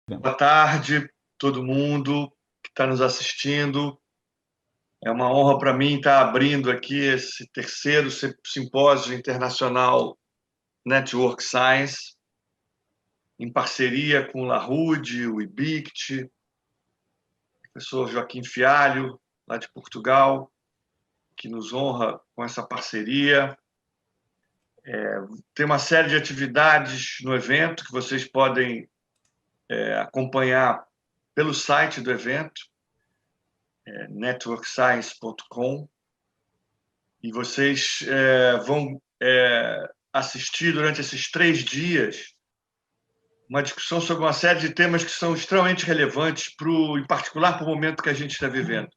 Boa tarde, todo mundo que está nos assistindo. É uma honra para mim estar abrindo aqui esse terceiro simpósio internacional Network Science, em parceria com o LaRoude, o IBICT, o professor Joaquim Fialho, lá de Portugal, que nos honra com essa parceria. Tem uma série de atividades no evento que vocês podem acompanhar pelo site do evento, networkscience.com, e vocês vão assistir durante esses 3 dias uma discussão sobre uma série de temas que são extremamente relevantes, em particular para o momento que a gente está vivendo.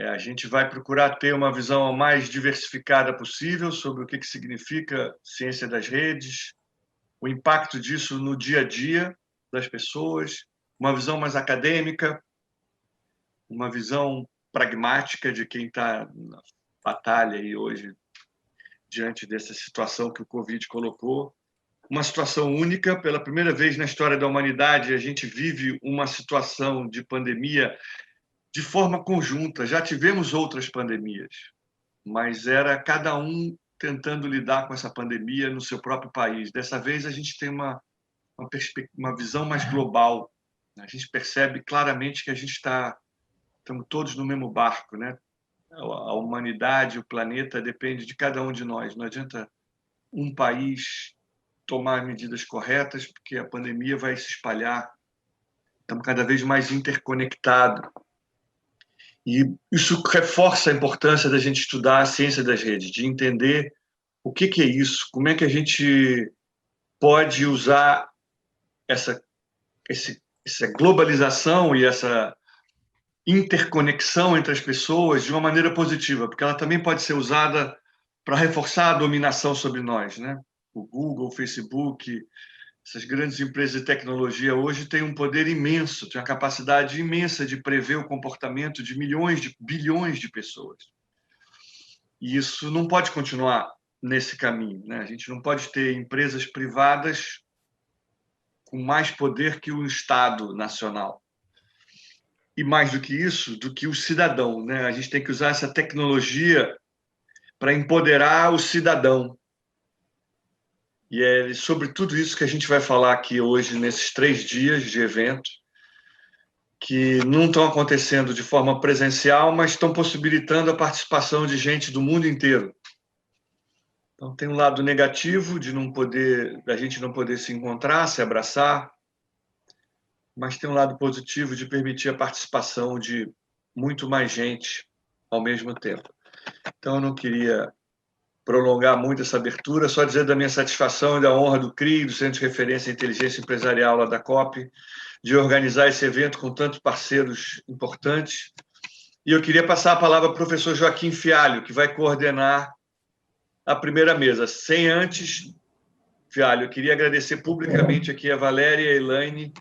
A gente vai procurar ter uma visão mais diversificada possível sobre o que significa ciência das redes, o impacto disso no dia a dia das pessoas, uma visão mais acadêmica, uma visão pragmática de quem está na batalha aí hoje diante dessa situação que o Covid colocou. Uma situação única, pela primeira vez na história da humanidade, a gente vive uma situação de pandemia de forma conjunta. Já tivemos outras pandemias, mas era cada um tentando lidar com essa pandemia no seu próprio país. Dessa vez a gente tem uma visão mais global. A gente percebe claramente que estamos todos no mesmo barco, né? A humanidade, o planeta depende de cada um de nós. Não adianta um país tomar medidas corretas, porque a pandemia vai se espalhar. Estamos cada vez mais interconectados. E isso reforça a importância da gente estudar a ciência das redes, de entender o que é isso, como é que a gente pode usar essa globalização e essa interconexão entre as pessoas de uma maneira positiva, porque ela também pode ser usada para reforçar a dominação sobre nós, né? O Google, o Facebook, essas grandes empresas de tecnologia hoje têm um poder imenso, têm uma capacidade imensa de prever o comportamento de milhões, de bilhões de pessoas. E isso não pode continuar nesse caminho, né? A gente não pode ter empresas privadas com mais poder que o Estado nacional. E mais do que isso, do que o cidadão, né? A gente tem que usar essa tecnologia para empoderar o cidadão. E é sobre tudo isso que a gente vai falar aqui hoje, nesses 3 dias de evento, que não estão acontecendo de forma presencial, mas estão possibilitando a participação de gente do mundo inteiro. Então, tem um lado negativo da gente não poder se encontrar, se abraçar, mas tem um lado positivo de permitir a participação de muito mais gente ao mesmo tempo. Então, eu não queria prolongar muito essa abertura, só dizer da minha satisfação e da honra do CRI, do Centro de Referência em Inteligência Empresarial lá da COP, de organizar esse evento com tantos parceiros importantes. E eu queria passar a palavra ao professor Joaquim Fialho, que vai coordenar a primeira mesa. Sem antes, Fialho, eu queria agradecer publicamente aqui a Valéria, a Elaine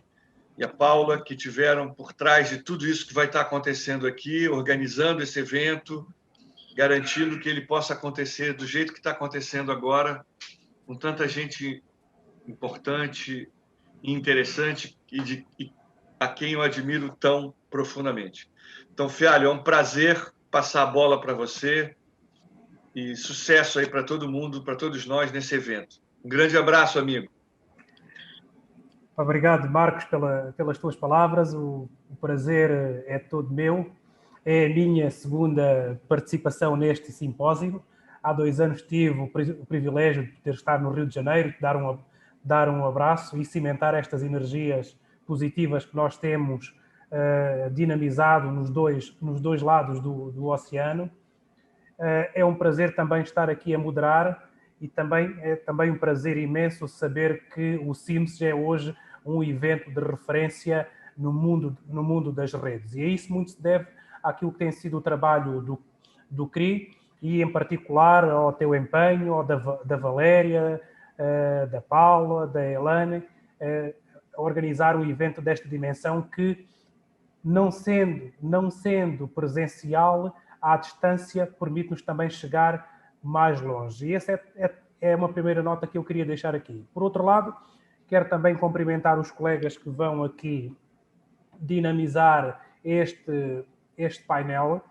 e a Paula, que tiveram por trás de tudo isso que vai estar acontecendo aqui, organizando esse evento, garantindo que ele possa acontecer do jeito que está acontecendo agora, com tanta gente importante e interessante e a quem eu admiro tão profundamente. Então, Fialho, é um prazer passar a bola para você e sucesso aí para todo mundo, para todos nós nesse evento. Um grande abraço, amigo. Obrigado, Marcos, pelas tuas palavras. O prazer é todo meu. É a minha segunda participação neste simpósio. Há 2 anos tive o privilégio de ter estado no Rio de Janeiro, de dar um abraço e cimentar estas energias positivas que nós temos dinamizado nos dois lados do oceano. É um prazer também estar aqui a moderar e é também um prazer imenso saber que o CIMSS é hoje um evento de referência no mundo das redes. E isso muito se deve àquilo que tem sido o trabalho do CRI e, em particular, ao teu empenho, ao da Valéria, da Paula, da Elane, a organizar um evento desta dimensão que, não sendo presencial, à distância, permite-nos também chegar mais longe. E essa é uma primeira nota que eu queria deixar aqui. Por outro lado, Quero também cumprimentar os colegas que vão aqui dinamizar este painel,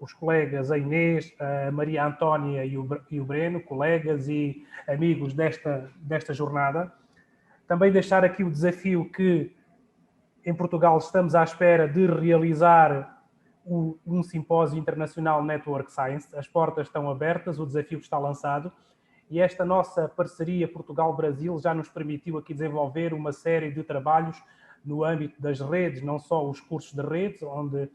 os colegas a Inês, a Maria Antónia e o Breno, colegas e amigos desta jornada. Também deixar aqui o desafio que em Portugal estamos à espera de realizar um simpósio internacional Network Science. As portas estão abertas, o desafio está lançado e esta nossa parceria Portugal-Brasil já nos permitiu aqui desenvolver uma série de trabalhos no âmbito das redes, não só os cursos de redes, onde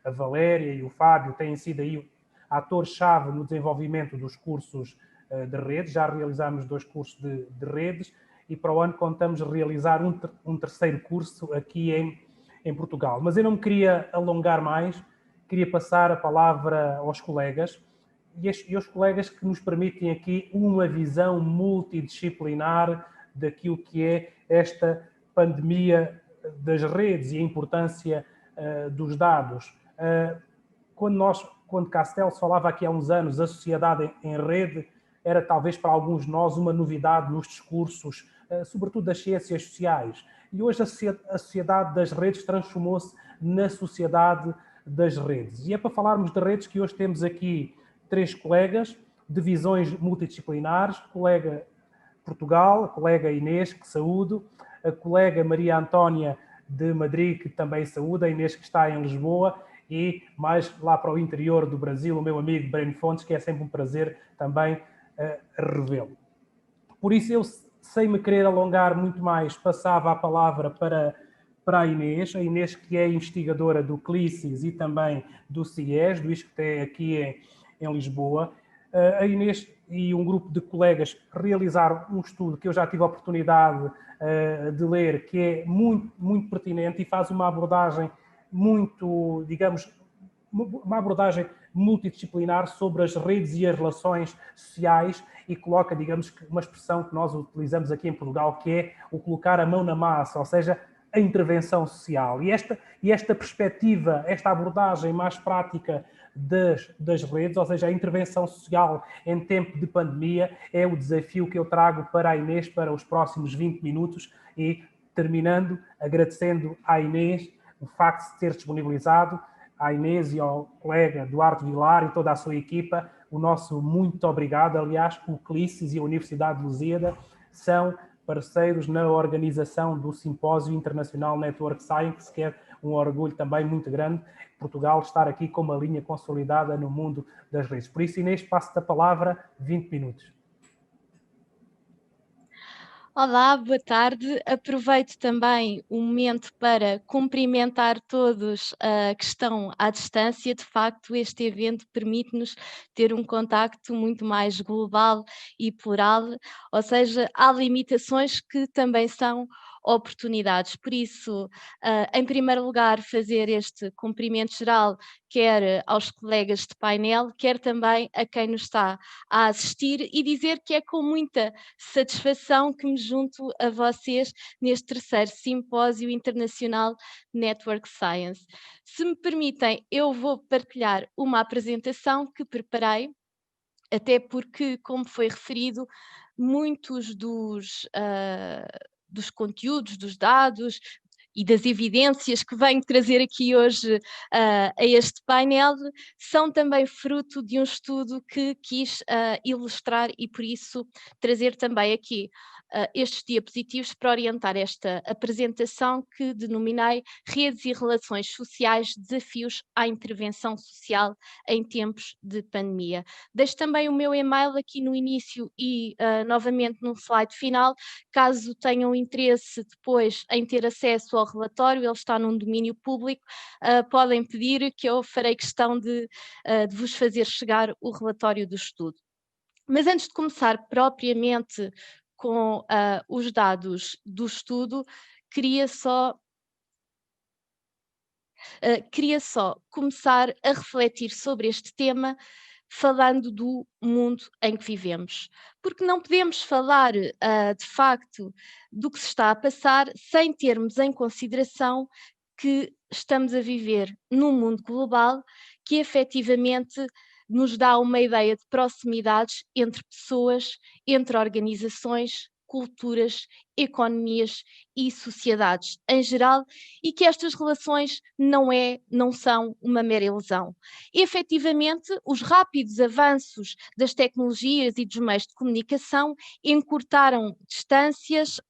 a Valéria e o Fábio têm sido aí atores-chave no desenvolvimento dos cursos de redes. Já realizámos 2 cursos de redes e para o ano contamos realizar um terceiro curso aqui em Portugal. Mas eu não me queria alongar mais, queria passar a palavra aos colegas e aos colegas que nos permitem aqui uma visão multidisciplinar daquilo que é esta pandemia das redes e a importância dos dados. Quando Castells falava aqui há uns anos, a sociedade em rede era talvez para alguns de nós uma novidade nos discursos, sobretudo das ciências sociais. E hoje a sociedade das redes transformou-se na sociedade das redes. E é para falarmos de redes que hoje temos aqui 3 colegas de visões multidisciplinares, colega Portugal, a colega Inês, que saúdo, a colega Maria Antónia de Madrid, que também saúda, a Inês que está em Lisboa, e mais lá para o interior do Brasil, o meu amigo Breno Fontes, que é sempre um prazer também revê-lo. Por isso, eu, sem me querer alongar muito mais, passava a palavra para a Inês que é investigadora do CLICIS e também do CIES, do ISCTE aqui em Lisboa. A Inês e um grupo de colegas realizaram um estudo que eu já tive a oportunidade de ler, que é muito, muito pertinente e faz uma abordagem muito, digamos, uma abordagem multidisciplinar sobre as redes e as relações sociais e coloca, digamos, uma expressão que nós utilizamos aqui em Portugal, que é o colocar a mão na massa, ou seja, a intervenção social. E esta perspectiva, esta abordagem mais prática das redes, ou seja, a intervenção social em tempo de pandemia, é o desafio que eu trago para a Inês para os próximos 20 minutos e, terminando, agradecendo à Inês o facto de ter disponibilizado, à Inês e ao colega Duarte Vilar e toda a sua equipa, o nosso muito obrigado. Aliás, o CLICIS e a Universidade de Lusíada são parceiros na organização do Simpósio Internacional Network Science, que é um orgulho também muito grande Portugal estar aqui com uma linha consolidada no mundo das redes. Por isso, Inês, passo-te a palavra, 20 minutos. Olá, boa tarde. Aproveito também o momento para cumprimentar todos que estão à distância. De facto, este evento permite-nos ter um contacto muito mais global e plural, ou seja, há limitações que também são oportunidades. Por isso, em primeiro lugar, fazer este cumprimento geral, quer aos colegas de painel, quer também a quem nos está a assistir e dizer que é com muita satisfação que me junto a vocês neste terceiro Simpósio Internacional Network Science. Se me permitem, eu vou partilhar uma apresentação que preparei, até porque, como foi referido, muitos dos conteúdos, dos dados e das evidências que venho trazer aqui hoje a este painel são também fruto de um estudo que quis ilustrar e, por isso, trazer também aqui estes diapositivos para orientar esta apresentação que denominei Redes e Relações Sociais, Desafios à Intervenção Social em Tempos de Pandemia. Deixo também o meu e-mail aqui no início e novamente no slide final, caso tenham interesse depois em ter acesso ao relatório, ele está num domínio público, podem pedir que eu farei questão de vos fazer chegar o relatório do estudo. Mas antes de começar propriamente com os dados do estudo, queria só começar a refletir sobre este tema falando do mundo em que vivemos. Porque não podemos falar, de facto, do que se está a passar sem termos em consideração que estamos a viver num mundo global que efetivamente nos dá uma ideia de proximidades entre pessoas, entre organizações, culturas, economias e sociedades em geral, e que estas relações não são uma mera ilusão. Efetivamente, os rápidos avanços das tecnologias e dos meios de comunicação encurtaram distâncias,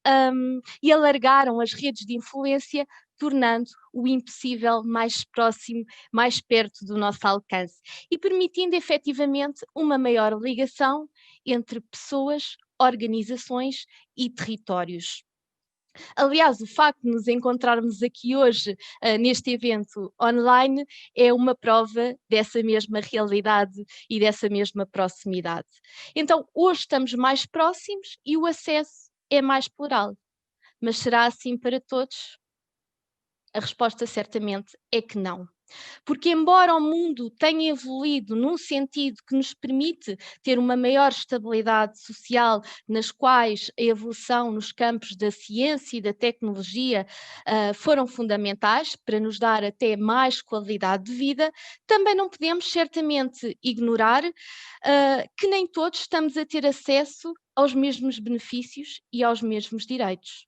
e alargaram as redes de influência, tornando o impossível mais próximo, mais perto do nosso alcance, e permitindo efetivamente uma maior ligação entre pessoas, organizações e territórios. Aliás, o facto de nos encontrarmos aqui hoje, neste evento online, é uma prova dessa mesma realidade e dessa mesma proximidade. Então, hoje estamos mais próximos e o acesso é mais plural. Mas será assim para todos? A resposta certamente é que não. Porque, embora o mundo tenha evoluído num sentido que nos permite ter uma maior estabilidade social, nas quais a evolução nos campos da ciência e da tecnologia foram fundamentais para nos dar até mais qualidade de vida, também não podemos certamente ignorar que nem todos estamos a ter acesso aos mesmos benefícios e aos mesmos direitos.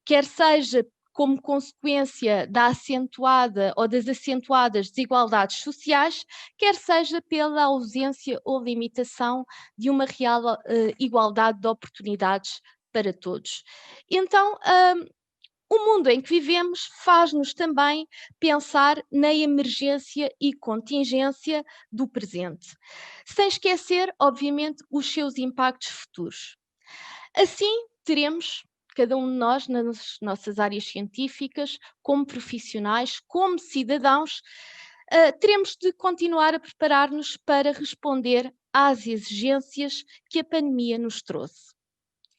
Quer seja como consequência da acentuada ou das acentuadas desigualdades sociais, quer seja pela ausência ou limitação de uma real igualdade de oportunidades para todos. Então, o mundo em que vivemos faz-nos também pensar na emergência e contingência do presente, sem esquecer, obviamente, os seus impactos futuros. Assim, teremos cada um de nós, nas nossas áreas científicas, como profissionais, como cidadãos, teremos de continuar a preparar-nos para responder às exigências que a pandemia nos trouxe.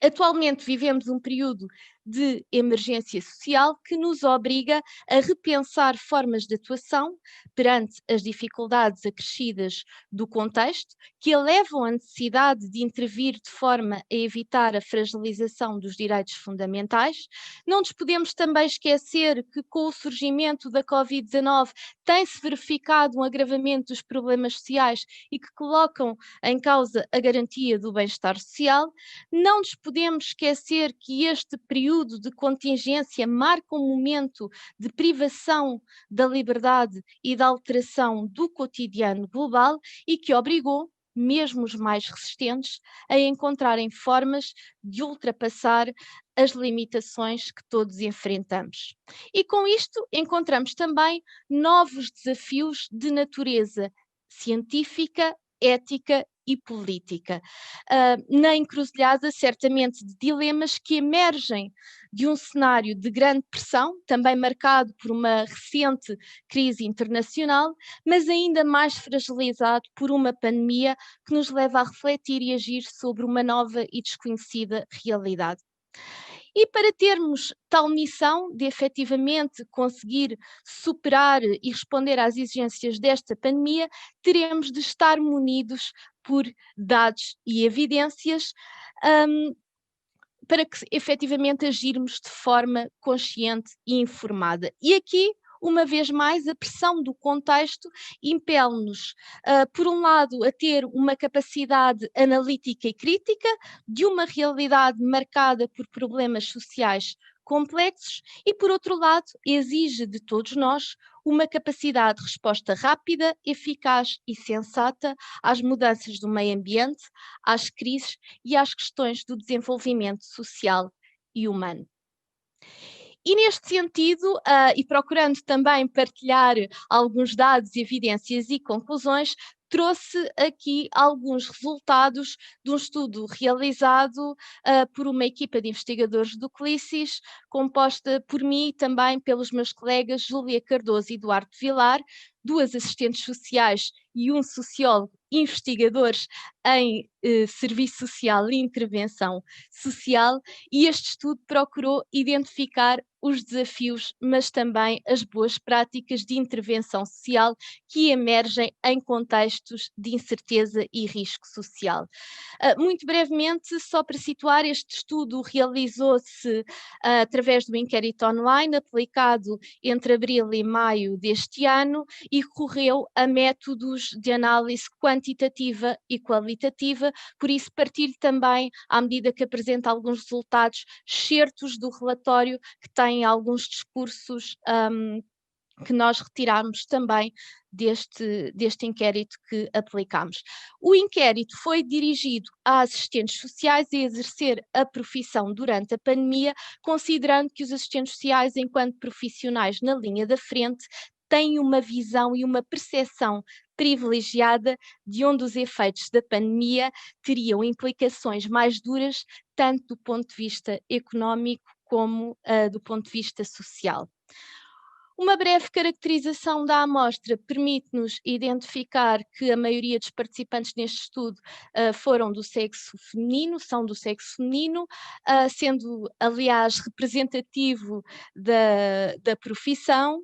Atualmente vivemos um período de emergência social que nos obriga a repensar formas de atuação perante as dificuldades acrescidas do contexto, que elevam a necessidade de intervir de forma a evitar a fragilização dos direitos fundamentais. Não nos podemos também esquecer que, com o surgimento da Covid-19, tem-se verificado um agravamento dos problemas sociais e que colocam em causa a garantia do bem-estar social. Não nos podemos esquecer que este período de contingência marca um momento de privação da liberdade e da alteração do cotidiano global e que obrigou mesmo os mais resistentes a encontrarem formas de ultrapassar as limitações que todos enfrentamos. E com isto encontramos também novos desafios de natureza científica, ética e política, na encruzilhada certamente de dilemas que emergem de um cenário de grande pressão, também marcado por uma recente crise internacional, mas ainda mais fragilizado por uma pandemia que nos leva a refletir e agir sobre uma nova e desconhecida realidade. E para termos tal missão de efetivamente conseguir superar e responder às exigências desta pandemia, teremos de estar munidos por dados e evidências, para que efetivamente agirmos de forma consciente e informada. E aqui, uma vez mais, a pressão do contexto impele-nos, por um lado, a ter uma capacidade analítica e crítica de uma realidade marcada por problemas sociais complexos e, por outro lado, exige de todos nós uma capacidade de resposta rápida, eficaz e sensata às mudanças do meio ambiente, às crises e às questões do desenvolvimento social e humano. E neste sentido, e procurando também partilhar alguns dados, evidências e conclusões, trouxe aqui alguns resultados de um estudo realizado por uma equipa de investigadores do CLICIS, composta por mim e também pelos meus colegas Júlia Cardoso e Duarte Vilar, duas assistentes sociais e um sociólogo, investigadores em serviço social e intervenção social, e este estudo procurou identificar os desafios, mas também as boas práticas de intervenção social que emergem em contextos de incerteza e risco social. Muito brevemente, só para situar, este estudo realizou-se através do inquérito online, aplicado entre abril e maio deste ano, e recorreu a métodos de análise quantitativa e qualitativa, por isso partilho também, à medida que apresento alguns resultados, excertos do relatório que têm alguns discursos que nós retiramos também deste inquérito que aplicámos. O inquérito foi dirigido a assistentes sociais a exercer a profissão durante a pandemia, considerando que os assistentes sociais, enquanto profissionais na linha da frente, têm uma visão e uma percepção privilegiada de onde os efeitos da pandemia teriam implicações mais duras, tanto do ponto de vista económico como do ponto de vista social. Uma breve caracterização da amostra permite-nos identificar que a maioria dos participantes neste estudo foram do sexo feminino, são do sexo feminino, sendo, aliás, representativo da profissão.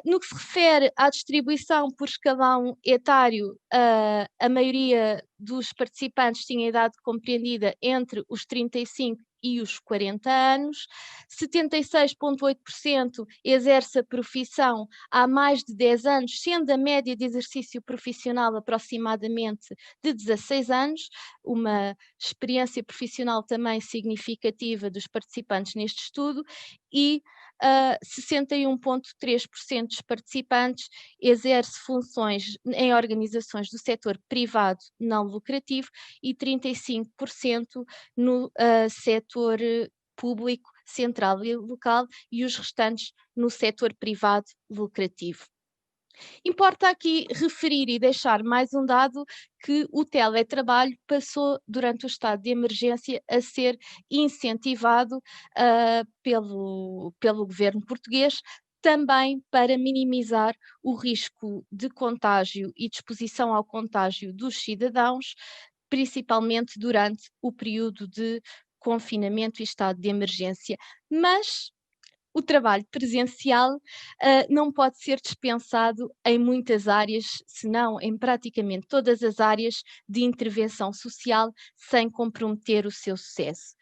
No que se refere à distribuição por escalão etário, a maioria dos participantes tinha idade compreendida entre os 35 e os 40 anos, 76,8% exerce a profissão há mais de 10 anos, sendo a média de exercício profissional aproximadamente de 16 anos, uma experiência profissional também significativa dos participantes neste estudo, e 61,3% dos participantes exerce funções em organizações do setor privado não lucrativo e 35% no setor público, central e local, e os restantes no setor privado lucrativo. Importa aqui referir e deixar mais um dado, que o teletrabalho passou durante o estado de emergência a ser incentivado pelo governo português, também para minimizar o risco de contágio e de exposição ao contágio dos cidadãos, principalmente durante o período de confinamento e estado de emergência. Mas o trabalho presencial não pode ser dispensado em muitas áreas, se não em praticamente todas as áreas de intervenção social, sem comprometer o seu sucesso.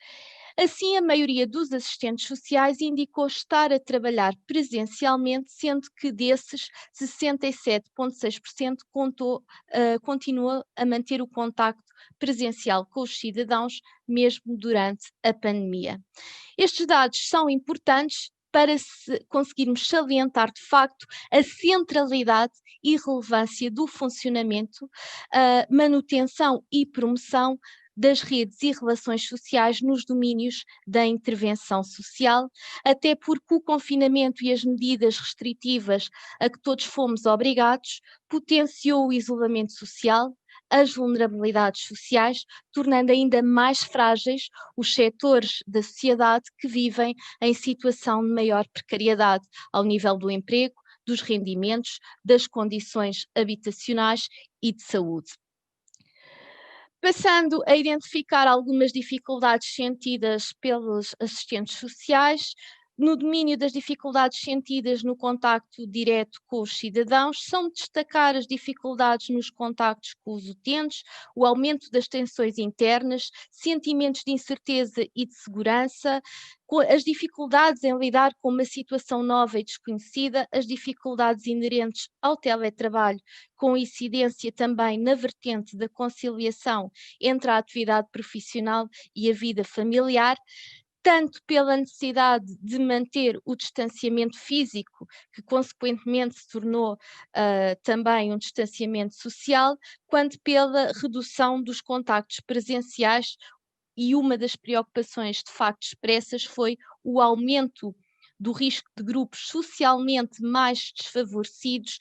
Assim, a maioria dos assistentes sociais indicou estar a trabalhar presencialmente, sendo que desses 67,6% continua a manter o contacto presencial com os cidadãos, mesmo durante a pandemia. Estes dados são importantes para conseguirmos salientar de facto a centralidade e relevância do funcionamento, manutenção e promoção das redes e relações sociais nos domínios da intervenção social, até porque o confinamento e as medidas restritivas a que todos fomos obrigados potenciou o isolamento social, as vulnerabilidades sociais, tornando ainda mais frágeis os setores da sociedade que vivem em situação de maior precariedade ao nível do emprego, dos rendimentos, das condições habitacionais e de saúde. Passando a identificar algumas dificuldades sentidas pelos assistentes sociais, no domínio das dificuldades sentidas no contacto direto com os cidadãos, são de destacar as dificuldades nos contactos com os utentes, o aumento das tensões internas, sentimentos de incerteza e de segurança, as dificuldades em lidar com uma situação nova e desconhecida, as dificuldades inerentes ao teletrabalho, com incidência também na vertente da conciliação entre a atividade profissional e a vida familiar, tanto pela necessidade de manter o distanciamento físico, que consequentemente se tornou também um distanciamento social, quanto pela redução dos contactos presenciais, e uma das preocupações de facto expressas foi o aumento do risco de grupos socialmente mais desfavorecidos,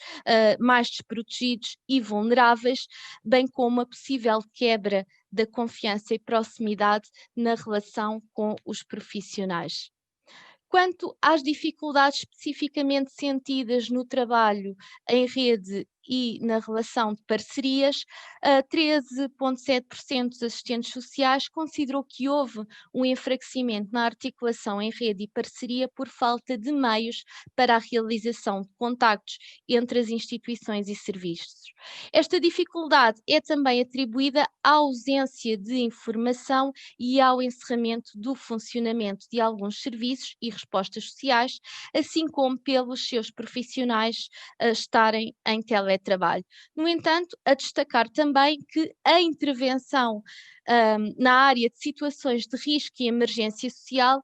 mais desprotegidos e vulneráveis, bem como a possível quebra da confiança e proximidade na relação com os profissionais. Quanto às dificuldades especificamente sentidas no trabalho em rede e na relação de parcerias, 13,7% dos assistentes sociais considerou que houve um enfraquecimento na articulação em rede e parceria por falta de meios para a realização de contactos entre as instituições e serviços. Esta dificuldade é também atribuída à ausência de informação e ao encerramento do funcionamento de alguns serviços e respostas sociais, assim como pelos seus profissionais estarem em teletrabalho. teletrabalho. No entanto, a destacar também que a intervenção na área de situações de risco e emergência social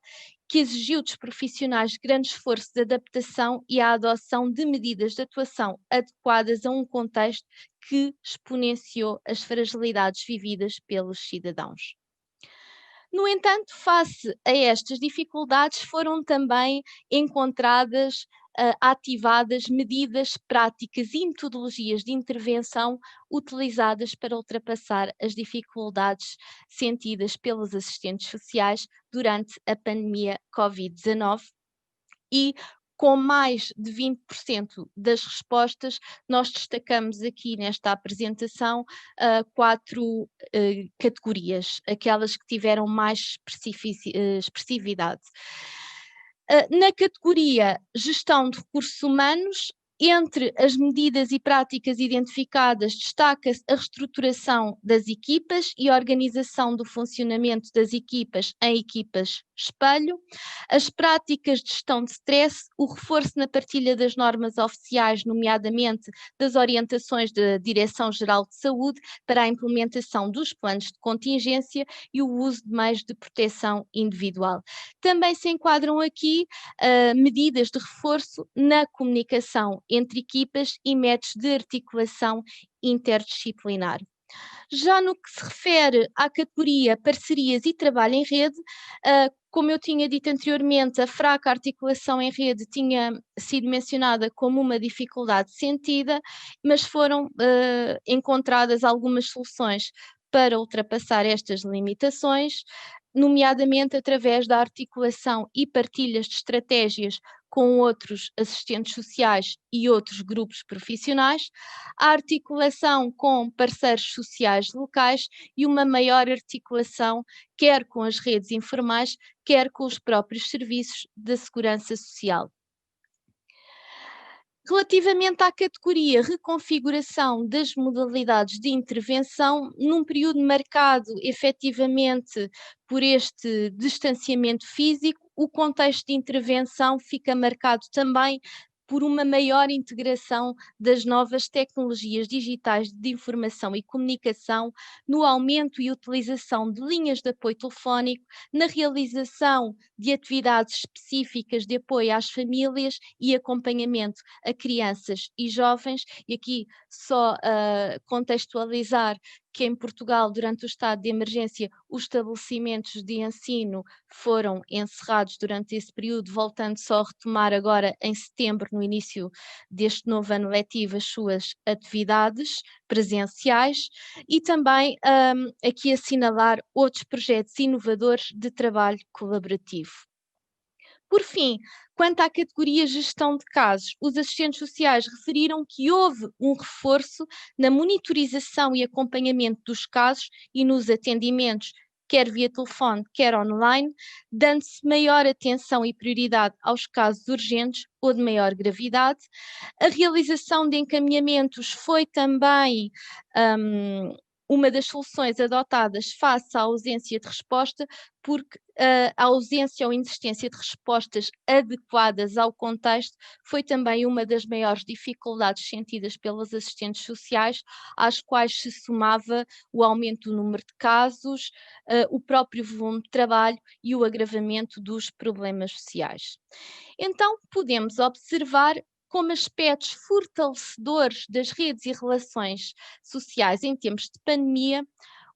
que exigiu dos profissionais grande esforço de adaptação e a adoção de medidas de atuação adequadas a um contexto que exponenciou as fragilidades vividas pelos cidadãos. No entanto, face a estas dificuldades, foram também encontradas, ativadas medidas práticas e metodologias de intervenção utilizadas para ultrapassar as dificuldades sentidas pelos assistentes sociais durante a pandemia Covid-19 e com mais de 20% das respostas, nós destacamos aqui nesta apresentação 4 categorias, aquelas que tiveram mais expressividade. Na categoria Gestão de Recursos Humanos, entre as medidas e práticas identificadas, destaca-se a reestruturação das equipas e a organização do funcionamento das equipas em equipas espelho, as práticas de gestão de stress, o reforço na partilha das normas oficiais, nomeadamente das orientações da Direção-Geral de Saúde para a implementação dos planos de contingência e o uso de meios de proteção individual. Também se enquadram aqui medidas de reforço na comunicação entre equipas e métodos de articulação interdisciplinar. Já no que se refere à categoria parcerias e trabalho em rede, como eu tinha dito anteriormente, a fraca articulação em rede tinha sido mencionada como uma dificuldade sentida, mas foram encontradas algumas soluções para ultrapassar estas limitações, nomeadamente através da articulação e partilhas de estratégias com outros assistentes sociais e outros grupos profissionais, a articulação com parceiros sociais locais e uma maior articulação quer com as redes informais, quer com os próprios serviços da segurança social. Relativamente à categoria reconfiguração das modalidades de intervenção, num período marcado efetivamente por este distanciamento físico, o contexto de intervenção fica marcado também por uma maior integração das novas tecnologias digitais de informação e comunicação, no aumento e utilização de linhas de apoio telefónico, na realização de atividades específicas de apoio às famílias e acompanhamento a crianças e jovens, e aqui só contextualizar que em Portugal, durante o estado de emergência, os estabelecimentos de ensino foram encerrados durante esse período, voltando só a retomar agora em setembro, no início deste novo ano letivo, as suas atividades presenciais, e também aqui assinalar outros projetos inovadores de trabalho colaborativo. Por fim, quanto à categoria gestão de casos, os assistentes sociais referiram que houve um reforço na monitorização e acompanhamento dos casos e nos atendimentos, quer via telefone, quer online, dando-se maior atenção e prioridade aos casos urgentes ou de maior gravidade. A realização de encaminhamentos foi também uma das soluções adotadas face à ausência de resposta, porque a ausência ou inexistência de respostas adequadas ao contexto foi também uma das maiores dificuldades sentidas pelos assistentes sociais, às quais se somava o aumento do número de casos, o próprio volume de trabalho e o agravamento dos problemas sociais. Então, podemos observar como aspectos fortalecedores das redes e relações sociais em tempos de pandemia,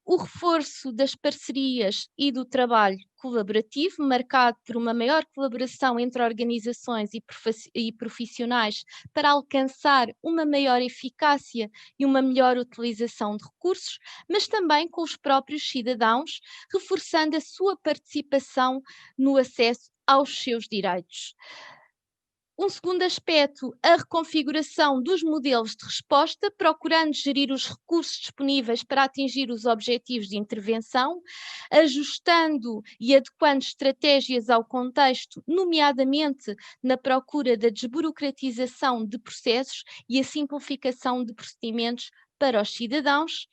o reforço das parcerias e do trabalho colaborativo, marcado por uma maior colaboração entre organizações e profissionais para alcançar uma maior eficácia e uma melhor utilização de recursos, mas também com os próprios cidadãos, reforçando a sua participação no acesso aos seus direitos. Um segundo aspecto, a reconfiguração dos modelos de resposta, procurando gerir os recursos disponíveis para atingir os objetivos de intervenção, ajustando e adequando estratégias ao contexto, nomeadamente na procura da desburocratização de processos e a simplificação de procedimentos para os cidadãos.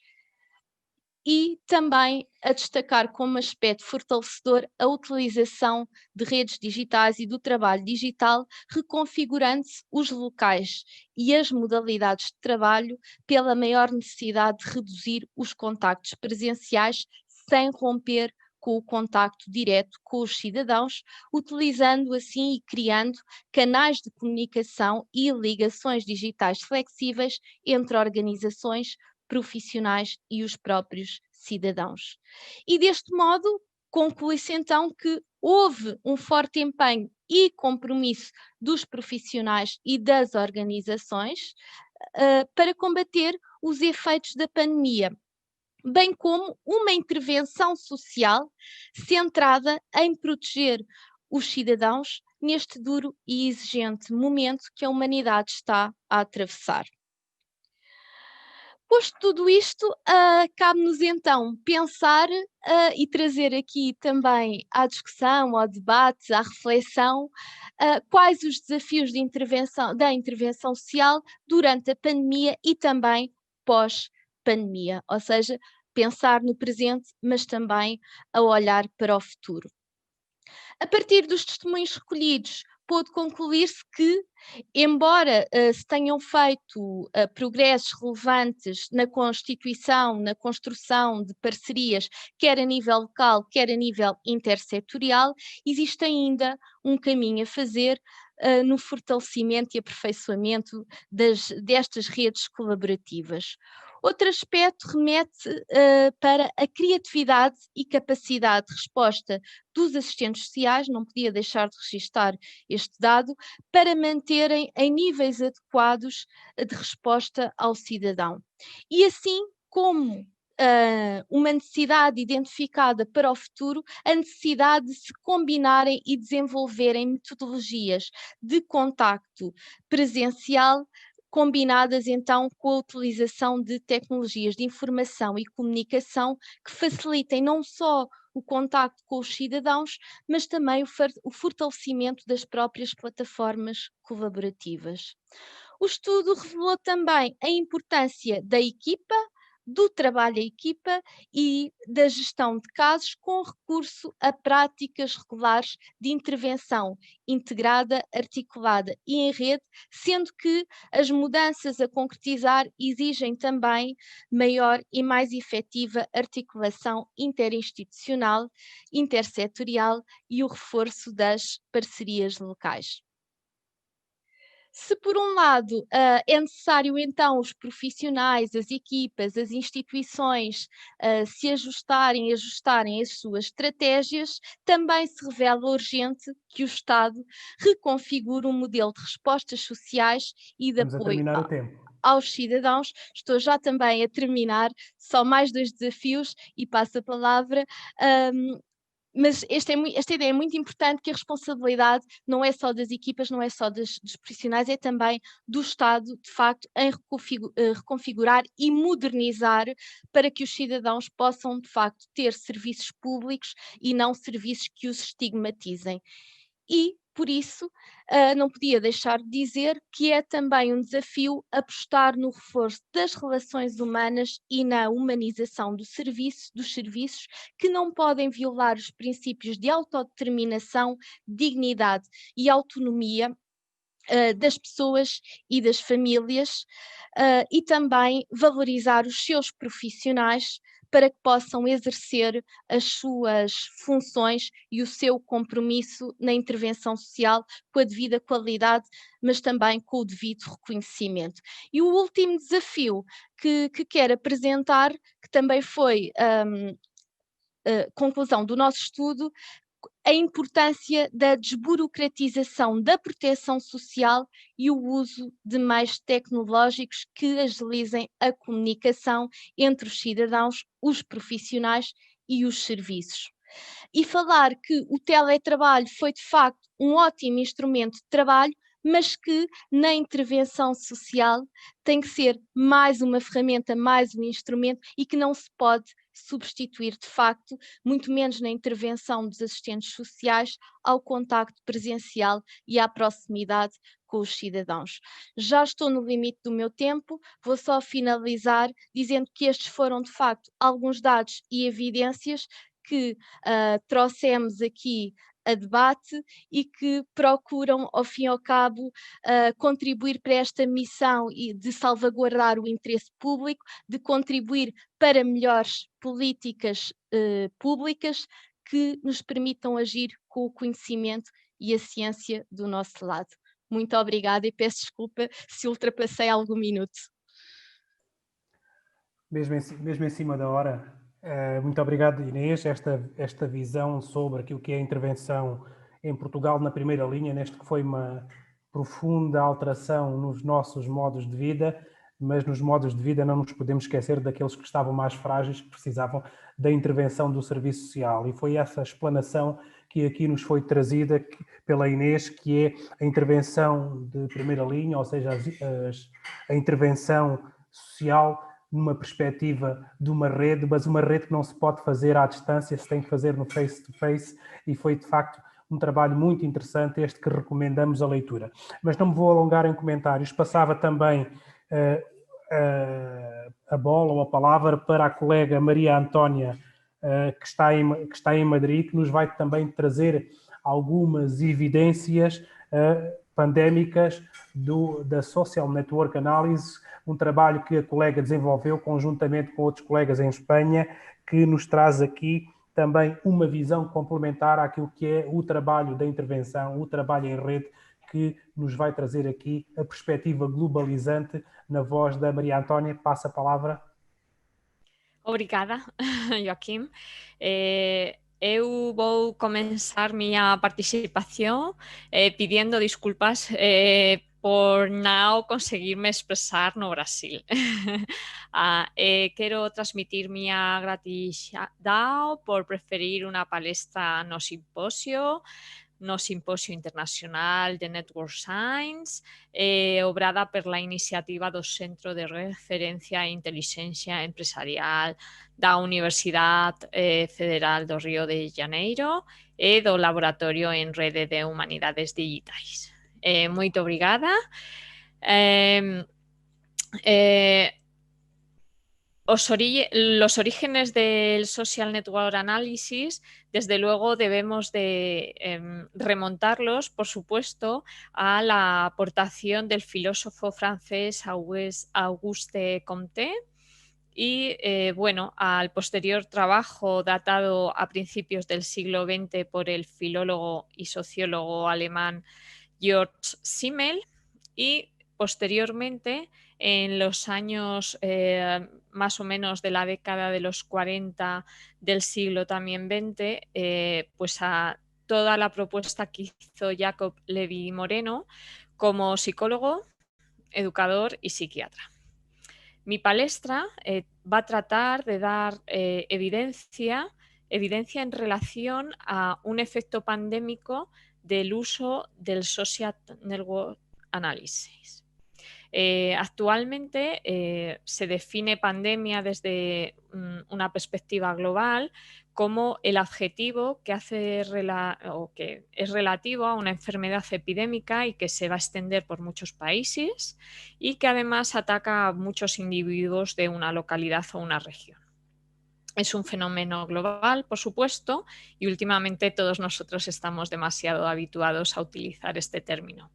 e também a destacar como aspecto fortalecedor a utilização de redes digitais e do trabalho digital, reconfigurando-se os locais e as modalidades de trabalho pela maior necessidade de reduzir os contactos presenciais sem romper com o contacto direto com os cidadãos, utilizando assim e criando canais de comunicação e ligações digitais flexíveis entre organizações, profissionais e os próprios cidadãos. E deste modo, conclui-se então que houve um forte empenho e compromisso dos profissionais e das organizações para combater os efeitos da pandemia, bem como uma intervenção social centrada em proteger os cidadãos neste duro e exigente momento que a humanidade está a atravessar. Posto tudo isto, cabe-nos então pensar e trazer aqui também à discussão, ao debate, à reflexão, quais os desafios da intervenção social durante a pandemia e também pós-pandemia, ou seja, pensar no presente, mas também a olhar para o futuro. A partir dos testemunhos recolhidos, pôde concluir-se que, embora se tenham feito progressos relevantes na constituição, na construção de parcerias, quer a nível local, quer a nível intersetorial, existe ainda um caminho a fazer no fortalecimento e aperfeiçoamento destas redes colaborativas. Outro aspecto remete para a criatividade e capacidade de resposta dos assistentes sociais, não podia deixar de registar este dado, para manterem em níveis adequados de resposta ao cidadão. E assim como uma necessidade identificada para o futuro, a necessidade de se combinarem e desenvolverem metodologias de contacto presencial combinadas então com a utilização de tecnologias de informação e comunicação que facilitem não só o contacto com os cidadãos, mas também o fortalecimento das próprias plataformas colaborativas. O estudo revelou também a importância da equipa, do trabalho em equipa e da gestão de casos com recurso a práticas regulares de intervenção integrada, articulada e em rede, sendo que as mudanças a concretizar exigem também maior e mais efetiva articulação interinstitucional, intersetorial e o reforço das parcerias locais. Se por um lado é necessário então os profissionais, as equipas, as instituições se ajustarem as suas estratégias, também se revela urgente que o Estado reconfigure um modelo de respostas sociais e de apoio aos cidadãos. Estou já também a terminar, só mais 2 desafios e passo a palavra. Mas esta ideia é muito importante, que a responsabilidade não é só das equipas, não é só dos profissionais, é também do Estado, de facto, em reconfigurar e modernizar para que os cidadãos possam, de facto, ter serviços públicos e não serviços que os estigmatizem. E, por isso, não podia deixar de dizer que é também um desafio apostar no reforço das relações humanas e na humanização dos serviços que não podem violar os princípios de autodeterminação, dignidade e autonomia das pessoas e das famílias e também valorizar os seus profissionais para que possam exercer as suas funções e o seu compromisso na intervenção social com a devida qualidade, mas também com o devido reconhecimento. E o último desafio que quero apresentar, que também foi conclusão do nosso estudo, a importância da desburocratização da proteção social e o uso de meios tecnológicos que agilizem a comunicação entre os cidadãos, os profissionais e os serviços. E falar que o teletrabalho foi de facto um ótimo instrumento de trabalho, mas que na intervenção social tem que ser mais uma ferramenta, mais um instrumento e que não se pode substituir de facto, muito menos na intervenção dos assistentes sociais, ao contacto presencial e à proximidade com os cidadãos. Já estou no limite do meu tempo, vou só finalizar dizendo que estes foram de facto alguns dados e evidências que trouxemos aqui a debate e que procuram, ao fim e ao cabo, contribuir para esta missão e de salvaguardar o interesse público, de contribuir para melhores políticas públicas que nos permitam agir com o conhecimento e a ciência do nosso lado. Muito obrigada e peço desculpa se ultrapassei algum minuto. Mesmo em cima da hora, muito obrigado, Inês, esta visão sobre aquilo que é a intervenção em Portugal na primeira linha, neste que foi uma profunda alteração nos nossos modos de vida, mas nos modos de vida não nos podemos esquecer daqueles que estavam mais frágeis, que precisavam da intervenção do serviço social. E foi essa explanação que aqui nos foi trazida pela Inês, que é a intervenção de primeira linha, ou seja, a intervenção social numa perspectiva de uma rede, mas uma rede que não se pode fazer à distância, se tem que fazer no face-to-face, e foi de facto um trabalho muito interessante, este que recomendamos a leitura. Mas não me vou alongar em comentários, passava também a bola ou a palavra para a colega Maria Antónia, que está em Madrid, que nos vai também trazer algumas evidências pandémicas da Social Network Analysis, um trabalho que a colega desenvolveu conjuntamente com outros colegas em Espanha, que nos traz aqui também uma visão complementar àquilo que é o trabalho da intervenção, o trabalho em rede, que nos vai trazer aqui a perspectiva globalizante na voz da Maria Antónia. Passa a palavra. Obrigada, Joaquim. Eu vou comenzar minha participación pidiendo disculpas por no conseguirme expresar no Brasil. Quero transmitir minha gratidão por preferir una palestra no simposio internacional de Network Science, obrada per la iniciativa do Centro de Referencia e Inteligencia Empresarial da Universidade Federal do Rio de Janeiro e do Laboratorio en Rede de Humanidades Digitais. Muito obrigada. Los orígenes del Social Network Analysis, desde luego debemos de remontarlos, por supuesto, a la aportación del filósofo francés Auguste Comte y, al posterior trabajo datado a principios del siglo XX por el filólogo y sociólogo alemán Georg Simmel y posteriormente en los años más o menos de la década de los 40 del siglo también XX, pues a toda la propuesta que hizo Jacob Levi Moreno como psicólogo, educador y psiquiatra. Mi palestra va a tratar de dar evidencia en relación a un efecto pandémico del uso del Social Network Analysis. Actualmente se define pandemia desde una perspectiva global como el adjetivo que que es relativo a una enfermedad epidémica y que se va a extender por muchos países y que además ataca a muchos individuos de una localidad o una región. Es un fenómeno global, por supuesto, y últimamente todos nosotros estamos demasiado habituados a utilizar este término.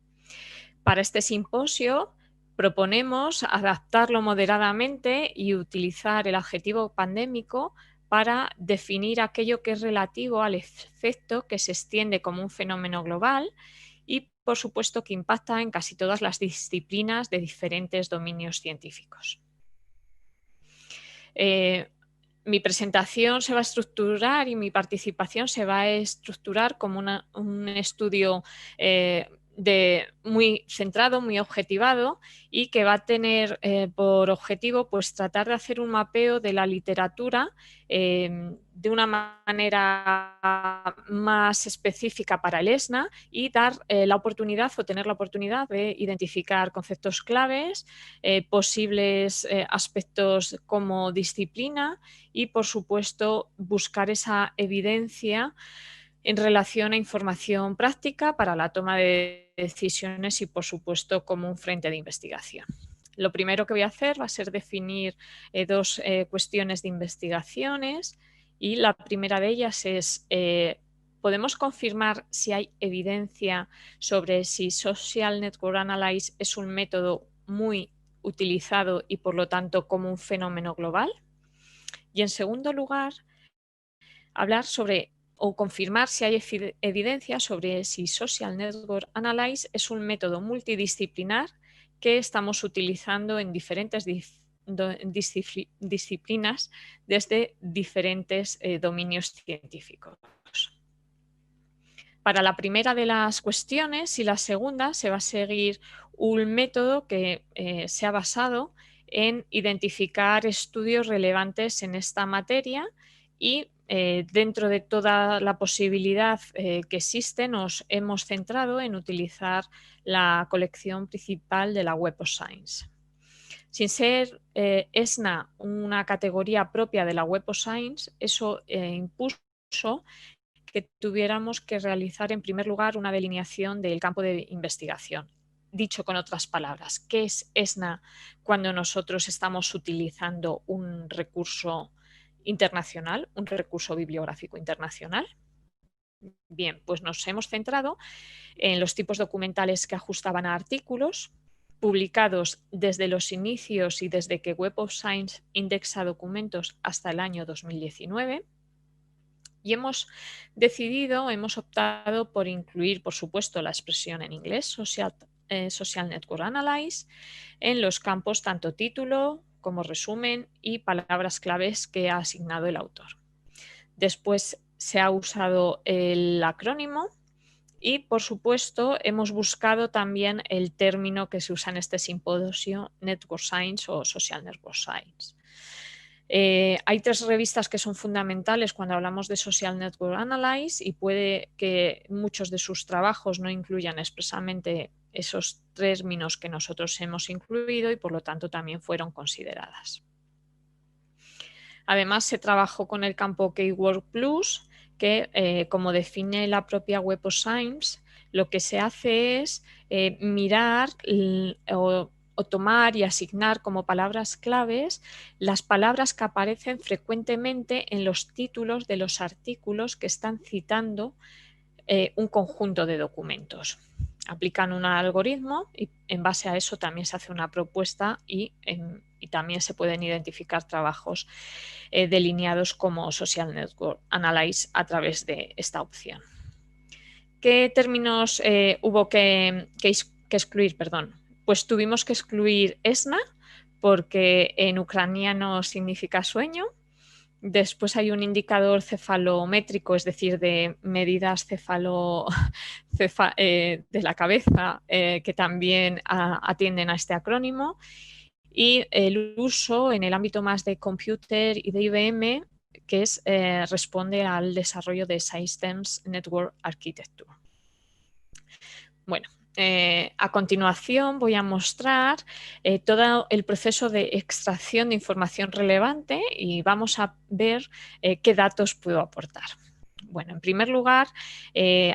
Para este simposio proponemos adaptarlo moderadamente y utilizar el adjetivo pandémico para definir aquello que es relativo al efecto que se extiende como un fenómeno global y, por supuesto, que impacta en casi todas las disciplinas de diferentes dominios científicos. Mi presentación se va a estructurar y mi participación se va a estructurar como un estudio muy centrado, muy objetivado y que va a tener por objetivo pues, tratar de hacer un mapeo de la literatura de una manera más específica para el ESNA y dar la oportunidad o tener la oportunidad de identificar conceptos claves, posibles aspectos como disciplina y, por supuesto, buscar esa evidencia en relación a información práctica para la toma de decisiones y, por supuesto, como un frente de investigación. Lo primero que voy a hacer va a ser definir dos cuestiones de investigaciones y la primera de ellas es, ¿podemos confirmar si hay evidencia sobre si Social Network Analysis es un método muy utilizado y, por lo tanto, como un fenómeno global? Y, en segundo lugar, hablar sobre o confirmar si hay evidencia sobre si Social Network Analysis es un método multidisciplinar que estamos utilizando en diferentes disciplinas desde diferentes dominios científicos. Para la primera de las cuestiones y la segunda se va a seguir un método que se ha basado en identificar estudios relevantes en esta materia y dentro de toda la posibilidad que existe nos hemos centrado en utilizar la colección principal de la Web of Science. Sin ser ESNA una categoría propia de la Web of Science, eso impuso que tuviéramos que realizar en primer lugar una delineación del campo de investigación. Dicho con otras palabras, ¿qué es ESNA cuando nosotros estamos utilizando un recurso internacional, un recurso bibliográfico internacional? Bien, pues nos hemos centrado en los tipos documentales que ajustaban a artículos publicados desde los inicios y desde que Web of Science indexa documentos hasta el año 2019. Y hemos optado por incluir, por supuesto, la expresión en inglés, Social Network Analysis, en los campos tanto título como resumen y palabras claves que ha asignado el autor. Después se ha usado el acrónimo y, por supuesto, hemos buscado también el término que se usa en este simposio, Network Science o Social Network Science. Hay tres revistas que son fundamentales cuando hablamos de Social Network Analysis y puede que muchos de sus trabajos no incluyan expresamente esos términos que nosotros hemos incluido y, por lo tanto, también fueron consideradas. Además, se trabajó con el campo Keyword Plus, que, como define la propia Web of Science, lo que se hace es mirar o tomar y asignar como palabras claves las palabras que aparecen frecuentemente en los títulos de los artículos que están citando un conjunto de documentos. Aplican un algoritmo y en base a eso también se hace una propuesta y también se pueden identificar trabajos delineados como Social Network Analysis a través de esta opción. ¿Qué términos hubo que excluir? Perdón. Pues tuvimos que excluir ESNA porque en ucraniano significa sueño. Después hay un indicador cefalométrico, es decir, de medidas de la cabeza que también atienden a este acrónimo. Y el uso en el ámbito más de computer y de IBM, que responde al desarrollo de Systems Network Architecture. Bueno, a continuación voy a mostrar todo el proceso de extracción de información relevante y vamos a ver qué datos puedo aportar. Bueno, en primer lugar,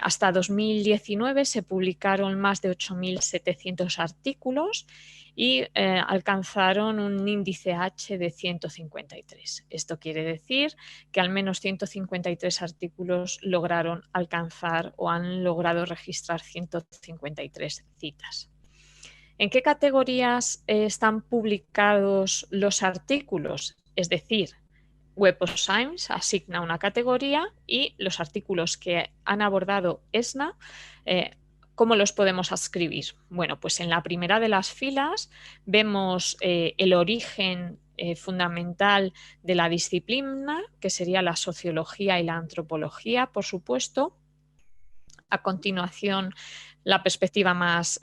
hasta 2019 se publicaron más de 8.700 artículos y alcanzaron un índice H de 153. Esto quiere decir que al menos 153 artículos lograron alcanzar o han logrado registrar 153 citas. ¿En qué categorías están publicados los artículos? Es decir, Web of Science asigna una categoría y los artículos que han abordado ESNA, ¿cómo los podemos adscribir? Bueno, pues en la primera de las filas vemos el origen fundamental de la disciplina, que sería la sociología y la antropología, por supuesto. A continuación la perspectiva más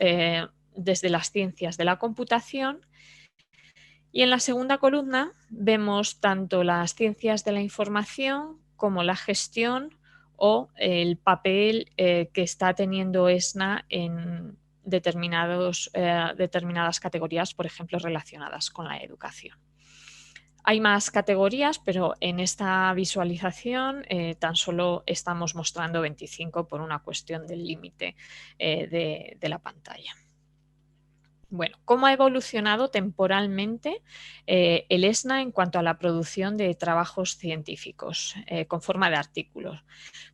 desde las ciencias de la computación. Y en la segunda columna vemos tanto las ciencias de la información como la gestión o el papel que está teniendo ESNA en determinadas categorías, por ejemplo, relacionadas con la educación. Hay más categorías, pero en esta visualización tan solo estamos mostrando 25 por una cuestión del límite de la pantalla. Bueno, ¿cómo ha evolucionado temporalmente el ESNA en cuanto a la producción de trabajos científicos con forma de artículos?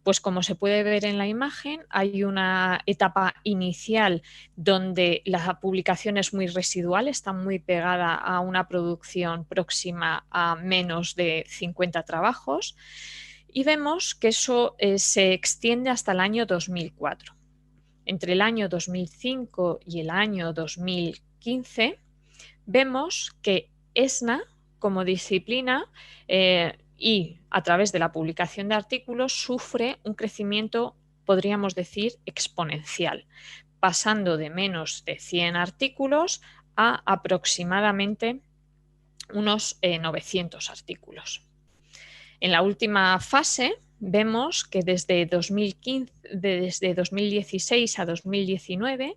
Pues como se puede ver en la imagen, hay una etapa inicial donde la publicación es muy residual, está muy pegada a una producción próxima a menos de 50 trabajos y vemos que eso se extiende hasta el año 2004. Entre el año 2005 y el año 2015 vemos que ESNA como disciplina y a través de la publicación de artículos sufre un crecimiento, podríamos decir, exponencial, pasando de menos de 100 artículos a aproximadamente unos 900 artículos. En la última fase vemos que desde 2016 a 2019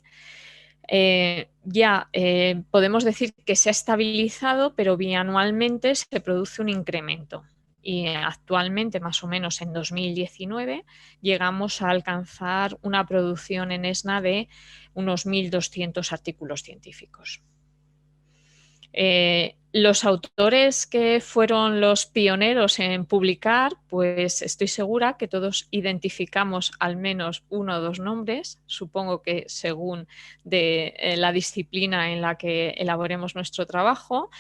podemos decir que se ha estabilizado, pero bianualmente se produce un incremento. Y actualmente, más o menos en 2019, llegamos a alcanzar una producción en ESNA de unos 1.200 artículos científicos. Los autores que fueron los pioneros en publicar, pues estoy segura que todos identificamos al menos uno o dos nombres, supongo que según de la disciplina en la que elaboremos nuestro trabajo,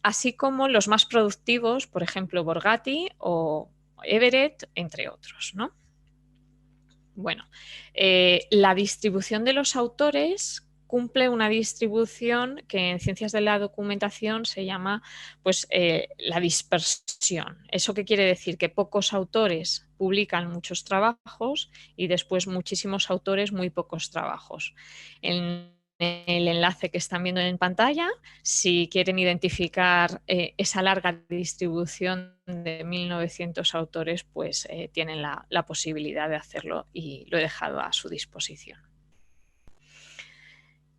así como los más productivos, por ejemplo, Borgatti o Everett, entre otros, ¿no? Bueno, la distribución de los autores cumple una distribución que en ciencias de la documentación se llama pues, la dispersión. ¿Eso qué quiere decir? Que pocos autores publican muchos trabajos y después muchísimos autores muy pocos trabajos. En el enlace que están viendo en pantalla, si quieren identificar esa larga distribución de 1.900 autores, pues tienen la posibilidad de hacerlo y lo he dejado a su disposición.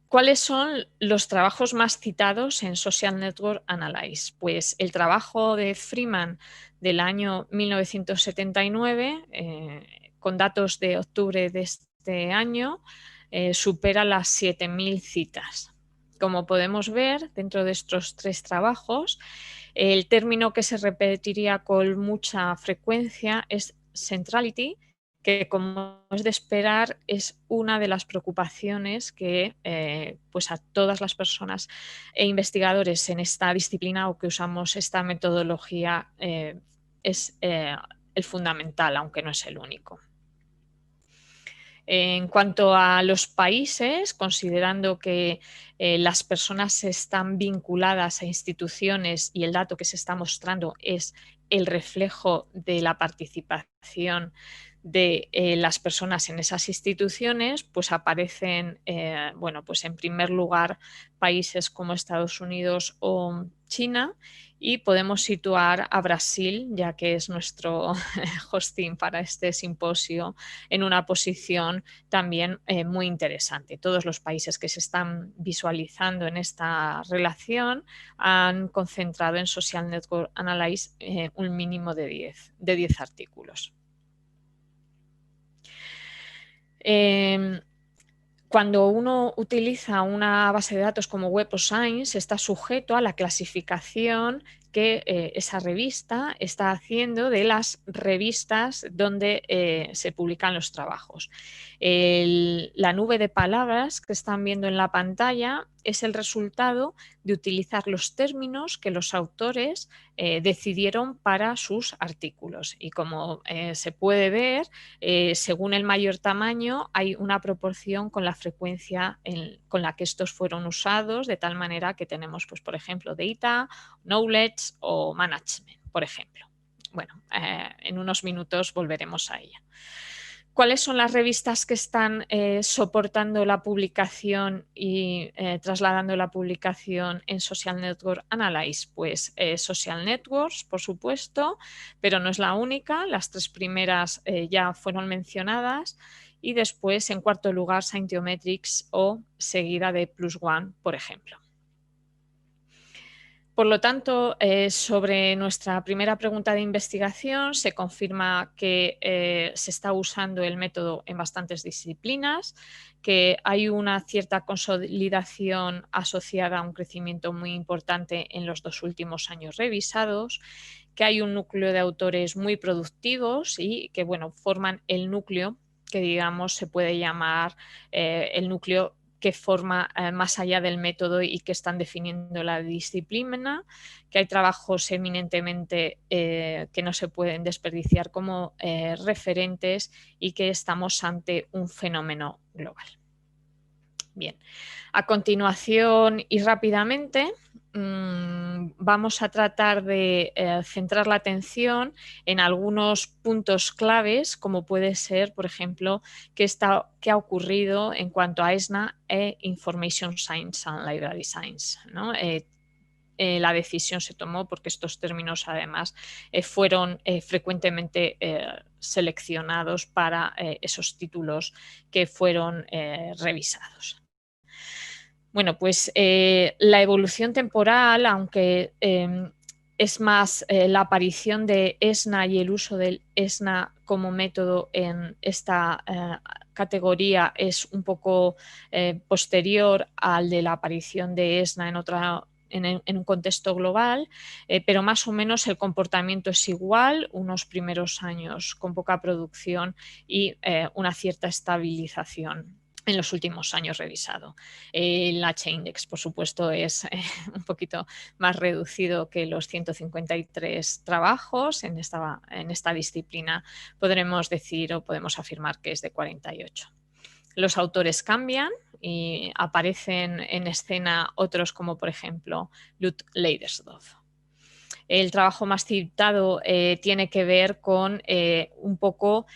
¿Cuáles son los trabajos más citados en Social Network Analysis? Pues el trabajo de Freeman del año 1979, con datos de octubre de este año, supera las 7.000 citas. Como podemos ver, dentro de estos tres trabajos, el término que se repetiría con mucha frecuencia es centrality, que como es de esperar es una de las preocupaciones que pues a todas las personas e investigadores en esta disciplina o que usamos esta metodología es el fundamental, aunque no es el único. En cuanto a los países, considerando que las personas están vinculadas a instituciones y el dato que se está mostrando es el reflejo de la participación de las personas en esas instituciones, pues aparecen, bueno, pues en primer lugar países como Estados Unidos o China, y podemos situar a Brasil, ya que es nuestro hosting para este simposio, en una posición también muy interesante. Todos los países que se están visualizando en esta relación han concentrado en Social Network Analysis un mínimo de 10 artículos. Cuando uno utiliza una base de datos como Web of Science, está sujeto a la clasificación que esa revista está haciendo de las revistas donde se publican los trabajos. La nube de palabras que están viendo en la pantalla es el resultado de utilizar los términos que los autores decidieron para sus artículos. Y como se puede ver, según el mayor tamaño hay una proporción con la frecuencia con la que estos fueron usados, de tal manera que tenemos, pues, por ejemplo, data, knowledge o management, por ejemplo. Bueno, en unos minutos volveremos a ella. ¿Cuáles son las revistas que están soportando la publicación y trasladando la publicación en Social Network Analysis? Pues Social Networks, por supuesto, pero no es la única. Las 3 primeras ya fueron mencionadas. Y después, en cuarto lugar, Scientiometrics o seguida de Plus One, por ejemplo. Por lo tanto, sobre nuestra primera pregunta de investigación, se confirma que se está usando el método en bastantes disciplinas, que hay una cierta consolidación asociada a un crecimiento muy importante en los 2 últimos años revisados, que hay un núcleo de autores muy productivos y que, bueno, forman el núcleo que, digamos, se puede llamar el núcleo que forma más allá del método y que están definiendo la disciplina, que hay trabajos eminentemente que no se pueden desperdiciar como referentes y que estamos ante un fenómeno global. Bien, a continuación y rápidamente vamos a tratar de centrar la atención en algunos puntos claves, como puede ser, por ejemplo, qué ha ocurrido en cuanto a ESNA e Information Science and Library Science, ¿no? La decisión se tomó porque estos términos además fueron frecuentemente seleccionados para esos títulos que fueron revisados. Bueno, pues la evolución temporal, aunque es más la aparición de ESNA y el uso del ESNA como método en esta categoría es un poco posterior al de la aparición de ESNA en un contexto global, pero más o menos el comportamiento es igual, unos primeros años con poca producción y una cierta estabilización en los últimos años revisado. El H-index, por supuesto, es un poquito más reducido que los 153 trabajos. En esta disciplina podremos decir o podemos afirmar que es de 48. Los autores cambian y aparecen en escena otros como, por ejemplo, Lud Leidersdorf. El trabajo más citado tiene que ver con un poco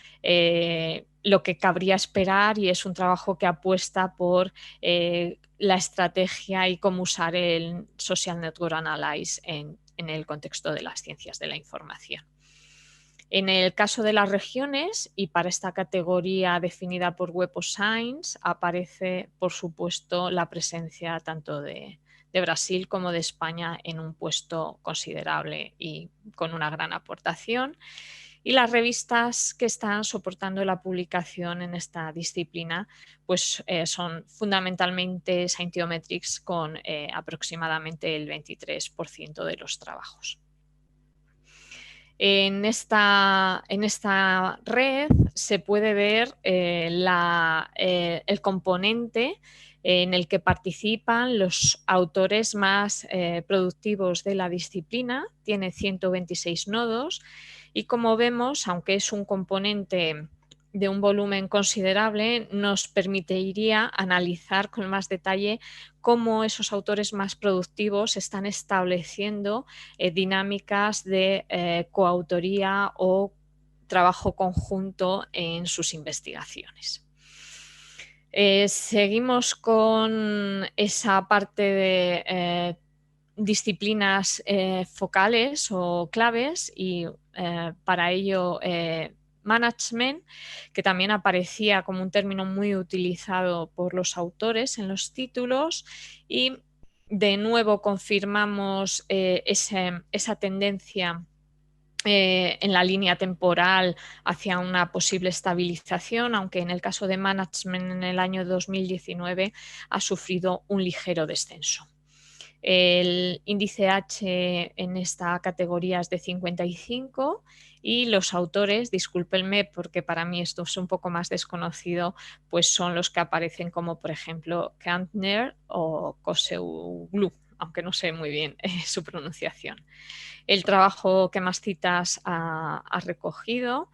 lo que cabría esperar y es un trabajo que apuesta por la estrategia y cómo usar el Social Network Analysis en el contexto de las ciencias de la información. En el caso de las regiones y para esta categoría definida por Web of Science aparece, por supuesto, la presencia tanto de Brasil como de España en un puesto considerable y con una gran aportación. Y las revistas que están soportando la publicación en esta disciplina pues, son fundamentalmente Scientiometrics con aproximadamente el 23% de los trabajos. En esta red se puede ver el componente en el que participan los autores más productivos de la disciplina. Tiene 126 nodos y, como vemos, aunque es un componente de un volumen considerable, nos permitiría analizar con más detalle cómo esos autores más productivos están estableciendo dinámicas de coautoría o trabajo conjunto en sus investigaciones. Seguimos con esa parte de disciplinas focales o claves y para ello management, que también aparecía como un término muy utilizado por los autores en los títulos y de nuevo confirmamos esa tendencia en la línea temporal hacia una posible estabilización, aunque en el caso de management en el año 2019 ha sufrido un ligero descenso. El índice H en esta categoría es de 55 y los autores, discúlpenme porque para mí esto es un poco más desconocido, pues son los que aparecen como por ejemplo Kantner o Koseoglu, aunque no sé muy bien su pronunciación. El trabajo que más citas ha recogido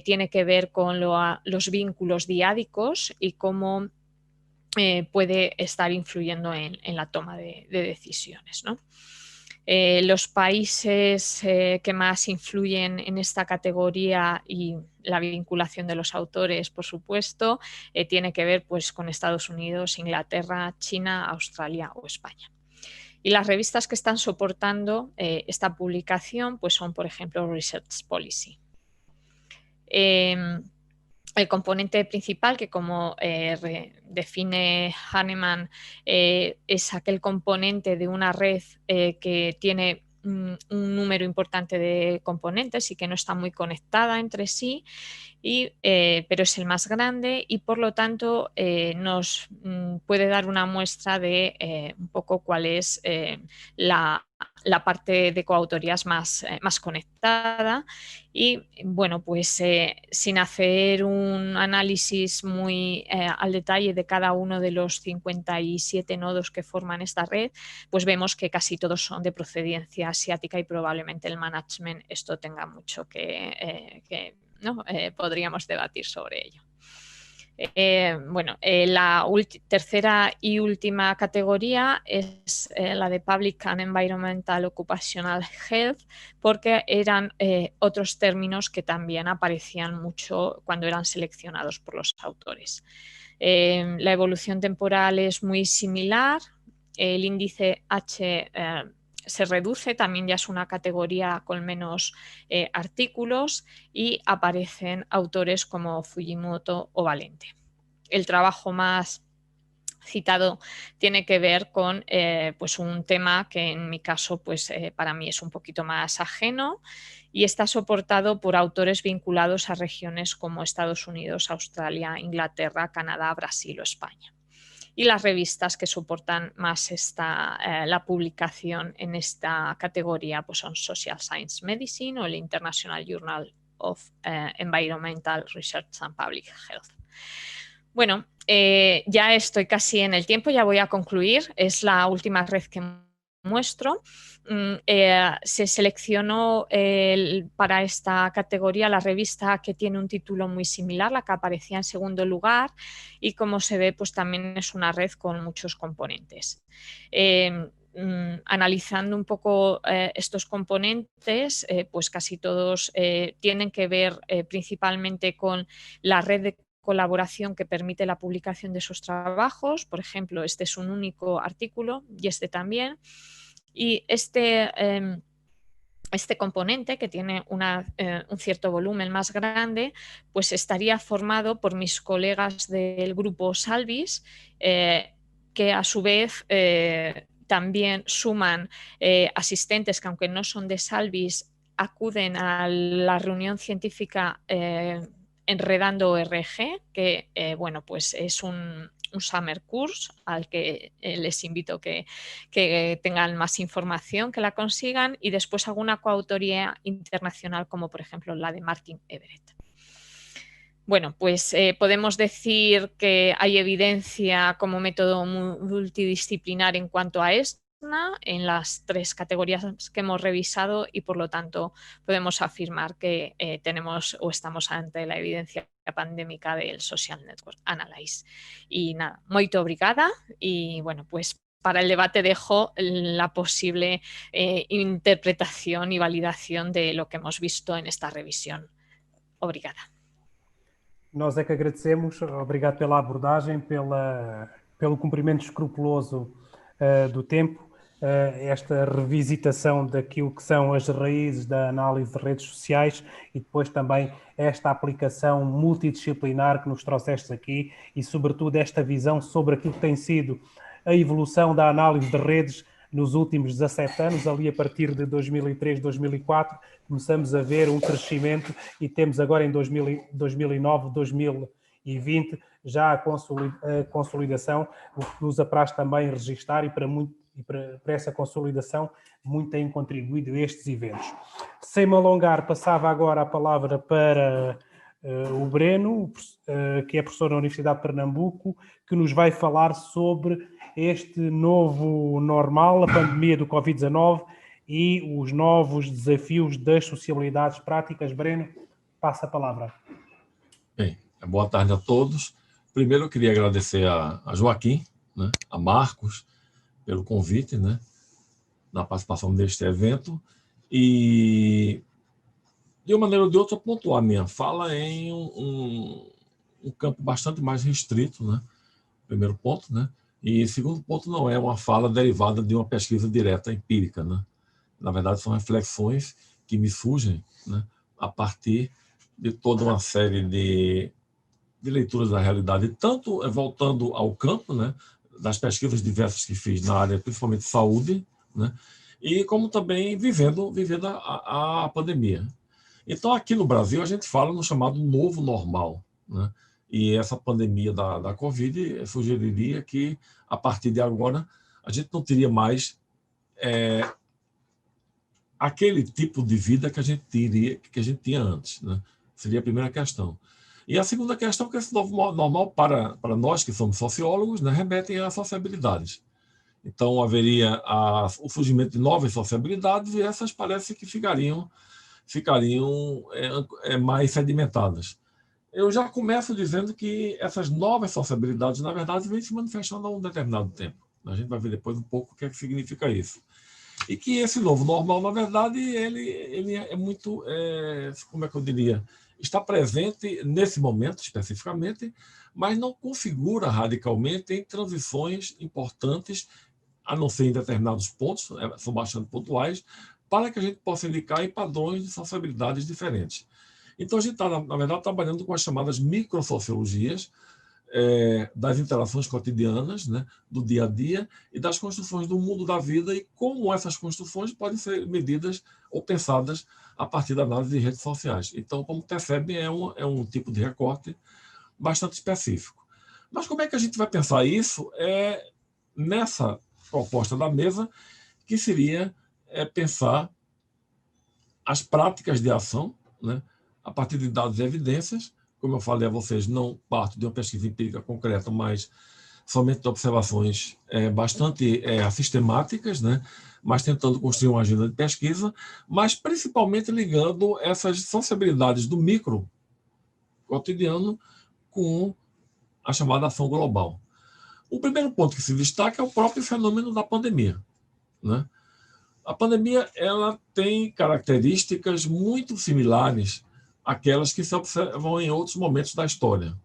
tiene que ver con los vínculos diádicos y cómo puede estar influyendo en la toma de decisiones, ¿no? Los países que más influyen en esta categoría y la vinculación de los autores, por supuesto, tiene que ver pues, con Estados Unidos, Inglaterra, China, Australia o España. Y las revistas que están soportando esta publicación pues, son, por ejemplo, Research Policy. El componente principal, que como define Hahnemann, es aquel componente de una red que tiene un número importante de componentes y que no está muy conectada entre sí, pero es el más grande y por lo tanto nos puede dar una muestra de un poco cuál es la parte de coautorías más conectada. Y bueno, pues sin hacer un análisis muy al detalle de cada uno de los 57 nodos que forman esta red, pues vemos que casi todos son de procedencia asiática y probablemente el management esto tenga mucho que ¿no? Podríamos debatir sobre ello. Bueno, la tercera y última categoría es la de Public and Environmental Occupational Health, porque eran otros términos que también aparecían mucho cuando eran seleccionados por los autores. La evolución temporal es muy similar, el índice H se reduce, también ya es una categoría con menos artículos y aparecen autores como Fujimoto o Valente. El trabajo más citado tiene que ver con pues un tema que en mi caso pues, para mí es un poquito más ajeno y está soportado por autores vinculados a regiones como Estados Unidos, Australia, Inglaterra, Canadá, Brasil o España. Y las revistas que soportan más la publicación en esta categoría pues son Social Science Medicine o el International Journal of Environmental Research and Public Health. Bueno, ya estoy casi en el tiempo, ya voy a concluir. Es la última red que muestro. Se seleccionó para esta categoría la revista que tiene un título muy similar, la que aparecía en segundo lugar, y como se ve pues también es una red con muchos componentes. Analizando un poco estos componentes, pues casi todos tienen que ver principalmente con la red de colaboración que permite la publicación de esos trabajos. Por ejemplo, este es un único artículo y este también. Y este componente, que tiene un cierto volumen más grande, pues estaría formado por mis colegas del grupo Salvis, que a su vez también suman asistentes que, aunque no son de Salvis, acuden a la reunión científica Enredando ORG, que bueno, pues es un summer course al que les invito que tengan más información, que la consigan, y después alguna coautoría internacional como por ejemplo la de Martin Everett. Bueno, pues podemos decir que hay evidencia como método multidisciplinar en cuanto a esto en las tres categorías que hemos revisado y por lo tanto podemos afirmar que tenemos o estamos ante la evidencia pandémica del Social Network Analysis. Y nada, moito obrigada y bueno, pues para el debate dejo la posible interpretación y validación de lo que hemos visto en esta revisión. Obrigada. Nós é que agradecemos, obrigado pela abordagem, pelo cumprimento escrupuloso do tempo, esta revisitação daquilo que são as raízes da análise de redes sociais e depois também esta aplicação multidisciplinar que nos trouxeste aqui e sobretudo esta visão sobre aquilo que tem sido a evolução da análise de redes nos últimos 17 anos, ali a partir de 2003, 2004, começamos a ver um crescimento e temos agora em 2009, 2020, já a consolidação, o que nos apraz também registar e para essa consolidação muito têm contribuído estes eventos. Sem me alongar, passava agora a palavra para o Breno, que é professor na Universidade de Pernambuco, que nos vai falar sobre este novo normal, a pandemia do Covid-19 e os novos desafios das sociabilidades práticas. Breno, passa a palavra. Bem, boa tarde a todos. Primeiro eu queria agradecer a Joaquim, né, a Marcos, pelo convite, né, na participação deste evento. E de uma maneira ou de outra, pontuar minha fala em um campo bastante mais restrito, né? Primeiro ponto, né? E segundo ponto, não é uma fala derivada de uma pesquisa direta empírica, né? Na verdade, são reflexões que me surgem, né, a partir de toda uma série de leituras da realidade, tanto voltando ao campo, né, das pesquisas diversas que fiz na área, principalmente saúde, né, e como também vivendo a pandemia. Então, aqui no Brasil, a gente fala no chamado novo normal, né? E essa pandemia da Covid sugeriria que, a partir de agora, a gente não teria mais aquele tipo de vida que a gente tinha antes, né? Seria a primeira questão. E a segunda questão é que esse novo normal, para nós que somos sociólogos, né, remetem a sociabilidades. Então, haveria o surgimento de novas sociabilidades e essas parece que ficariam mais sedimentadas. Eu já começo dizendo que essas novas sociabilidades, na verdade, vêm se manifestando há um determinado tempo. A gente vai ver depois um pouco o que é que significa isso. E que esse novo normal, na verdade, ele é muito, como é que eu diria, está presente nesse momento especificamente, mas não configura radicalmente em transições importantes, a não ser em determinados pontos, são bastante pontuais, para que a gente possa indicar em padrões de sociabilidades diferentes. Então, a gente está, na verdade, trabalhando com as chamadas microsociologias, das interações cotidianas, né, do dia a dia e das construções do mundo da vida e como essas construções podem ser medidas ou pensadas a partir da análise de redes sociais. Então, como percebem, é um tipo de recorte bastante específico. Mas como é que a gente vai pensar isso nessa proposta da mesa, que seria pensar as práticas de ação, né, a partir de dados e evidências. Como eu falei a vocês, não parto de uma pesquisa empírica concreta, mas somente de observações bastante sistemáticas, né? Mas tentando construir uma agenda de pesquisa, mas principalmente ligando essas sociabilidades do micro cotidiano com a chamada ação global. O primeiro ponto que se destaca é o próprio fenômeno da pandemia, né? A pandemia ela tem características muito similares àquelas que se observam em outros momentos da história.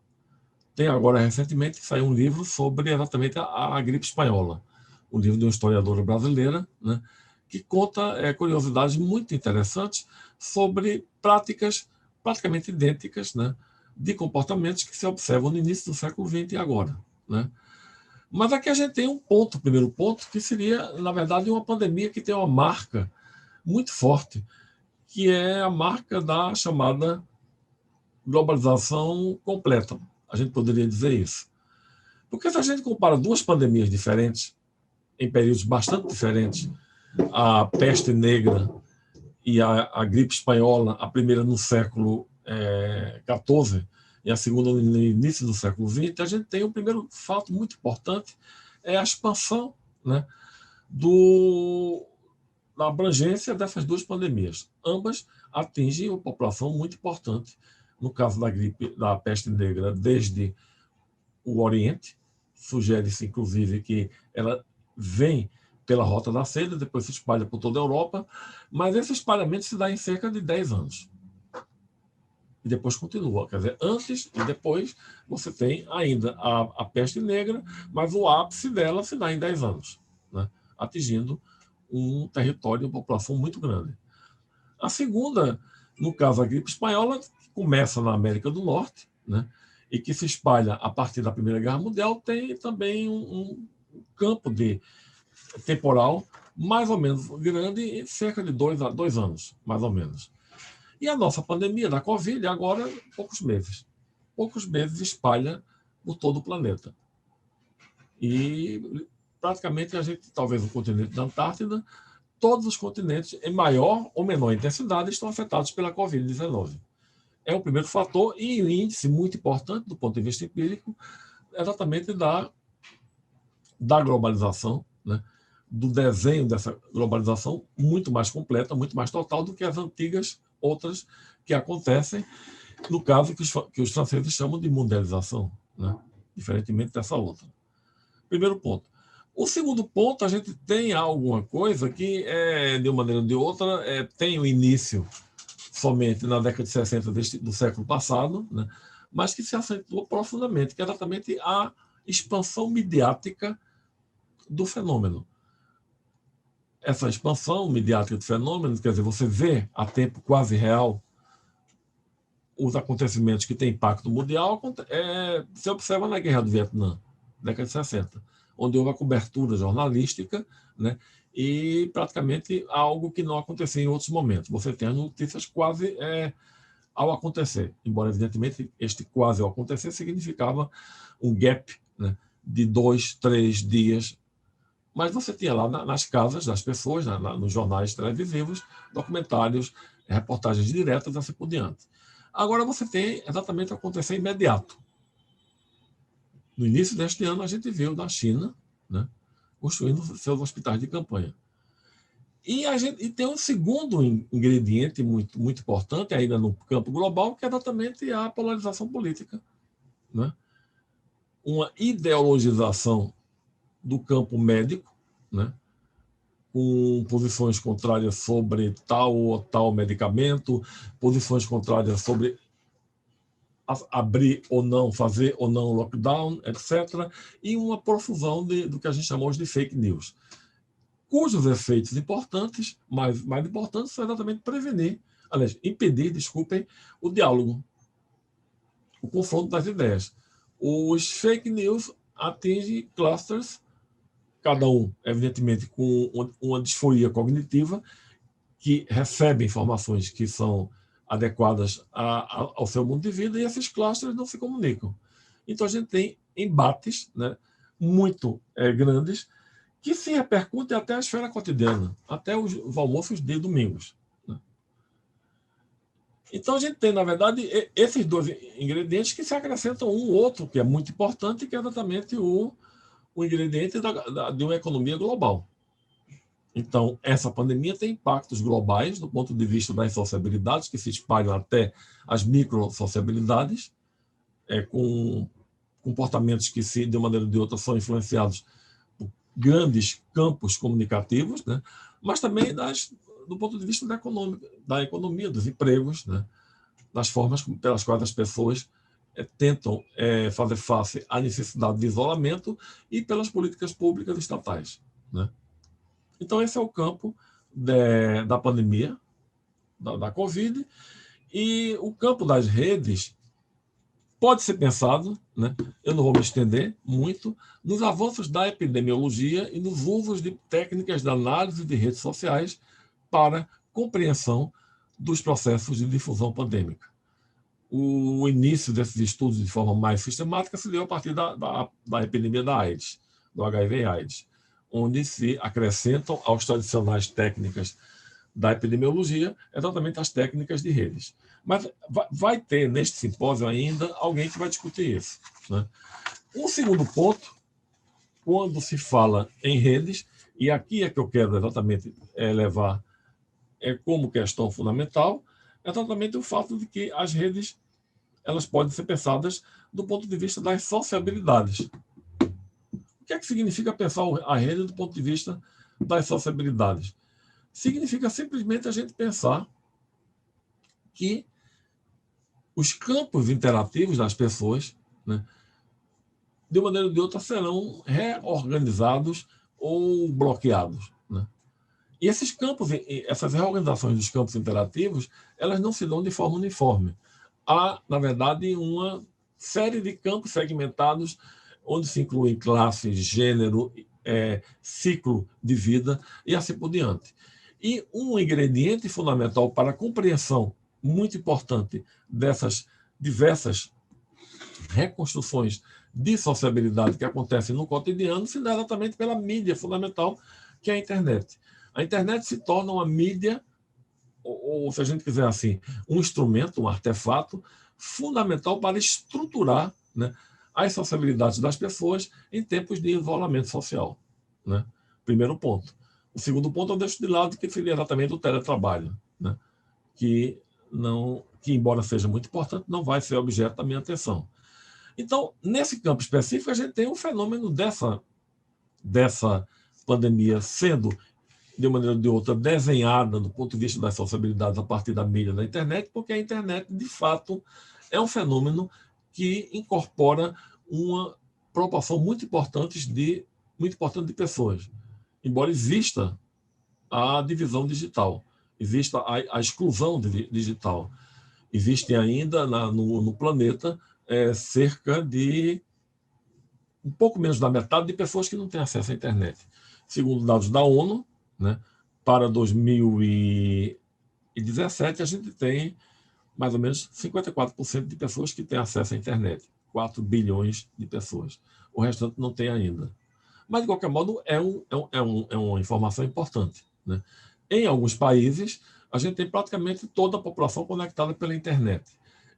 Tem agora, recentemente, saiu um livro sobre exatamente a gripe espanhola, um livro de uma historiadora brasileira, né, que conta curiosidades muito interessantes sobre práticas praticamente idênticas, né, de comportamentos que se observam no início do século XX e agora, né? Mas aqui a gente tem um ponto, o primeiro ponto, que seria, na verdade, uma pandemia que tem uma marca muito forte, que é a marca da chamada globalização completa. A gente poderia dizer isso. Porque se a gente compara duas pandemias diferentes, em períodos bastante diferentes, a peste negra e a gripe espanhola, a primeira no século XIV e a segunda no início do século XX, a gente tem um primeiro fato muito importante, é a expansão, né, da abrangência dessas duas pandemias. Ambas atingem uma população muito importante. No caso da peste negra, desde o Oriente, sugere-se, inclusive, que ela vem pela Rota da Seda, depois se espalha por toda a Europa, mas esse espalhamento se dá em cerca de 10 anos. E depois continua. Quer dizer, antes e depois você tem ainda a peste negra, mas o ápice dela se dá em 10 anos, né, atingindo um território, uma população muito grande. A segunda, no caso, a gripe espanhola, que começa na América do Norte, né, e que se espalha a partir da Primeira Guerra Mundial, tem também um campo temporal mais ou menos grande, cerca de 2 anos, mais ou menos. E a nossa pandemia da Covid, agora, poucos meses. Poucos meses espalha por todo o planeta. E praticamente a gente, talvez o continente da Antártida, todos os continentes, em maior ou menor intensidade, estão afetados pela Covid-19. É o primeiro fator e um índice muito importante do ponto de vista empírico, exatamente da globalização, né? Do desenho dessa globalização muito mais completa, muito mais total do que as antigas outras que acontecem, no caso que os franceses chamam de mundialização, né? Diferentemente dessa outra. Primeiro ponto. O segundo ponto, a gente tem alguma coisa que, de uma maneira ou de outra, tem o início somente na década de 60 do século passado, né, mas que se acentuou profundamente, que é exatamente a expansão midiática do fenômeno. Essa expansão midiática do fenômeno, quer dizer, você vê a tempo quase real os acontecimentos que têm impacto mundial, você observa na Guerra do Vietnã, década de 60, onde houve a cobertura jornalística, né, e praticamente algo que não acontecia em outros momentos. Você tem as notícias quase ao acontecer, embora, evidentemente, este quase ao acontecer significava um gap, né, de 2, 3 dias, mas você tinha lá nas casas das pessoas, nos jornais televisivos, documentários, reportagens diretas, assim por diante. Agora você tem exatamente acontecer imediato. No início deste ano, a gente viu na China, né, construindo seus hospitais de campanha. E tem um segundo ingrediente muito, muito importante, ainda no campo global, que é exatamente a polarização política, né? Uma ideologização do campo médico, né, com posições contrárias sobre tal ou tal medicamento, posições contrárias sobre abrir ou não, fazer ou não lockdown, etc. E uma profusão do que a gente chamou de fake news, cujos efeitos importantes, mais importantes, são exatamente impedir, desculpem, o diálogo, o confronto das ideias. Os fake news atingem clusters, cada um, evidentemente, com uma disforia cognitiva, que recebe informações que são adequadas ao seu mundo de vida, e esses clusters não se comunicam. Então, a gente tem embates, né, muito grandes, que se repercutem até a esfera cotidiana, até os almoços de domingos, né? Então, a gente tem, na verdade, esses dois ingredientes que se acrescentam um outro, que é muito importante, que é exatamente o ingrediente de uma economia global. Então, essa pandemia tem impactos globais do ponto de vista das sociabilidades, que se espalham até as microsociabilidades, com comportamentos que, de uma maneira ou de outra, são influenciados por grandes campos comunicativos, né? Mas também do ponto de vista da economia, dos empregos, né? Das formas pelas quais as pessoas tentam fazer face à necessidade de isolamento e pelas políticas públicas estatais, né? Então, esse é o campo da pandemia, da Covid, e o campo das redes pode ser pensado, né? Eu não vou me estender muito, nos avanços da epidemiologia e nos usos de técnicas de análise de redes sociais para compreensão dos processos de difusão pandêmica. O início desses estudos de forma mais sistemática se deu a partir da epidemia da AIDS, do HIV/AIDS, onde se acrescentam aos tradicionais técnicas da epidemiologia exatamente as técnicas de redes. Mas vai ter neste simpósio ainda alguém que vai discutir isso, né? Um segundo ponto, quando se fala em redes, e aqui é que eu quero exatamente levar como questão fundamental, é exatamente o fato de que as redes elas podem ser pensadas do ponto de vista das sociabilidades. O que é que significa pensar a rede do ponto de vista das sociabilidades? Significa simplesmente a gente pensar que os campos interativos das pessoas, né, de uma maneira ou de outra, serão reorganizados ou bloqueados, né? E esses campos, essas reorganizações dos campos interativos, elas não se dão de forma uniforme. Há, na verdade, uma série de campos segmentados onde se incluem classe, gênero, ciclo de vida e assim por diante. E um ingrediente fundamental para a compreensão muito importante dessas diversas reconstruções de sociabilidade que acontecem no cotidiano se dá exatamente pela mídia fundamental, que é a internet. A internet se torna uma mídia, ou se a gente quiser assim, um instrumento, um artefato fundamental para estruturar, né, as sociabilidades das pessoas em tempos de isolamento social, né? Primeiro ponto. O segundo ponto eu deixo de lado, que seria exatamente o teletrabalho, né? que, embora seja muito importante, não vai ser objeto da minha atenção. Então, nesse campo específico, a gente tem um fenômeno dessa pandemia sendo de uma maneira ou de outra, desenhada do ponto de vista das sociabilidades a partir da mídia da internet, porque a internet, de fato, é um fenômeno que incorpora uma proporção muito importante de pessoas. Embora exista a divisão digital, exista a exclusão digital. Existem ainda no planeta cerca de um pouco menos da metade de pessoas que não têm acesso à internet. Segundo dados da ONU, né, para 2017, a gente tem mais ou menos 54% de pessoas que têm acesso à internet. 4 bilhões de pessoas. O restante não tem ainda. Mas, de qualquer modo, é uma informação importante, né? Em alguns países, a gente tem praticamente toda a população conectada pela internet.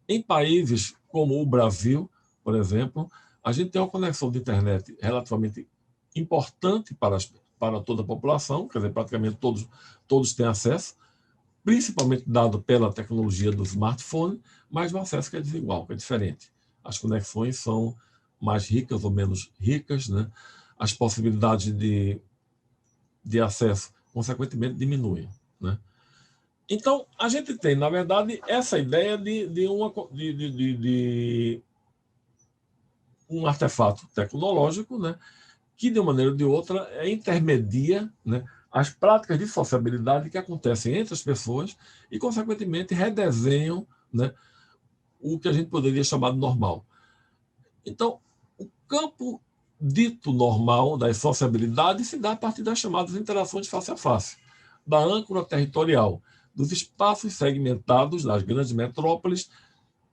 Em países como o Brasil, por exemplo, a gente tem uma conexão de internet relativamente importante para toda a população, quer dizer, praticamente todos têm acesso, principalmente dado pela tecnologia do smartphone, mas um acesso que é desigual, que é diferente. As conexões são mais ricas ou menos ricas, né? As possibilidades de acesso, consequentemente, diminuem, né? Então, a gente tem, na verdade, essa ideia de um artefato tecnológico, né, que, de uma maneira ou de outra, intermedia, né, as práticas de sociabilidade que acontecem entre as pessoas e, consequentemente, redesenham, né, o que a gente poderia chamar de normal. Então, o campo dito normal das sociabilidades se dá a partir das chamadas interações face a face, da âncora territorial, dos espaços segmentados das grandes metrópoles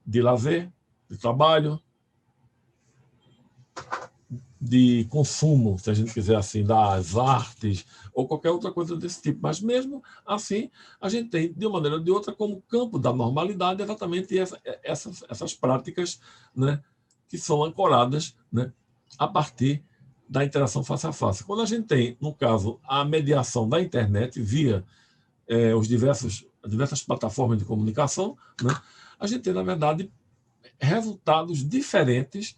de lazer, de trabalho, de consumo, se a gente quiser assim, das artes ou qualquer outra coisa desse tipo. Mas mesmo assim, a gente tem, de uma maneira ou de outra, como campo da normalidade, exatamente essas práticas, né, que são ancoradas, né, a partir da interação face a face. Quando a gente tem, no caso, a mediação da internet via as diversas plataformas de comunicação, né, a gente tem, na verdade, resultados diferentes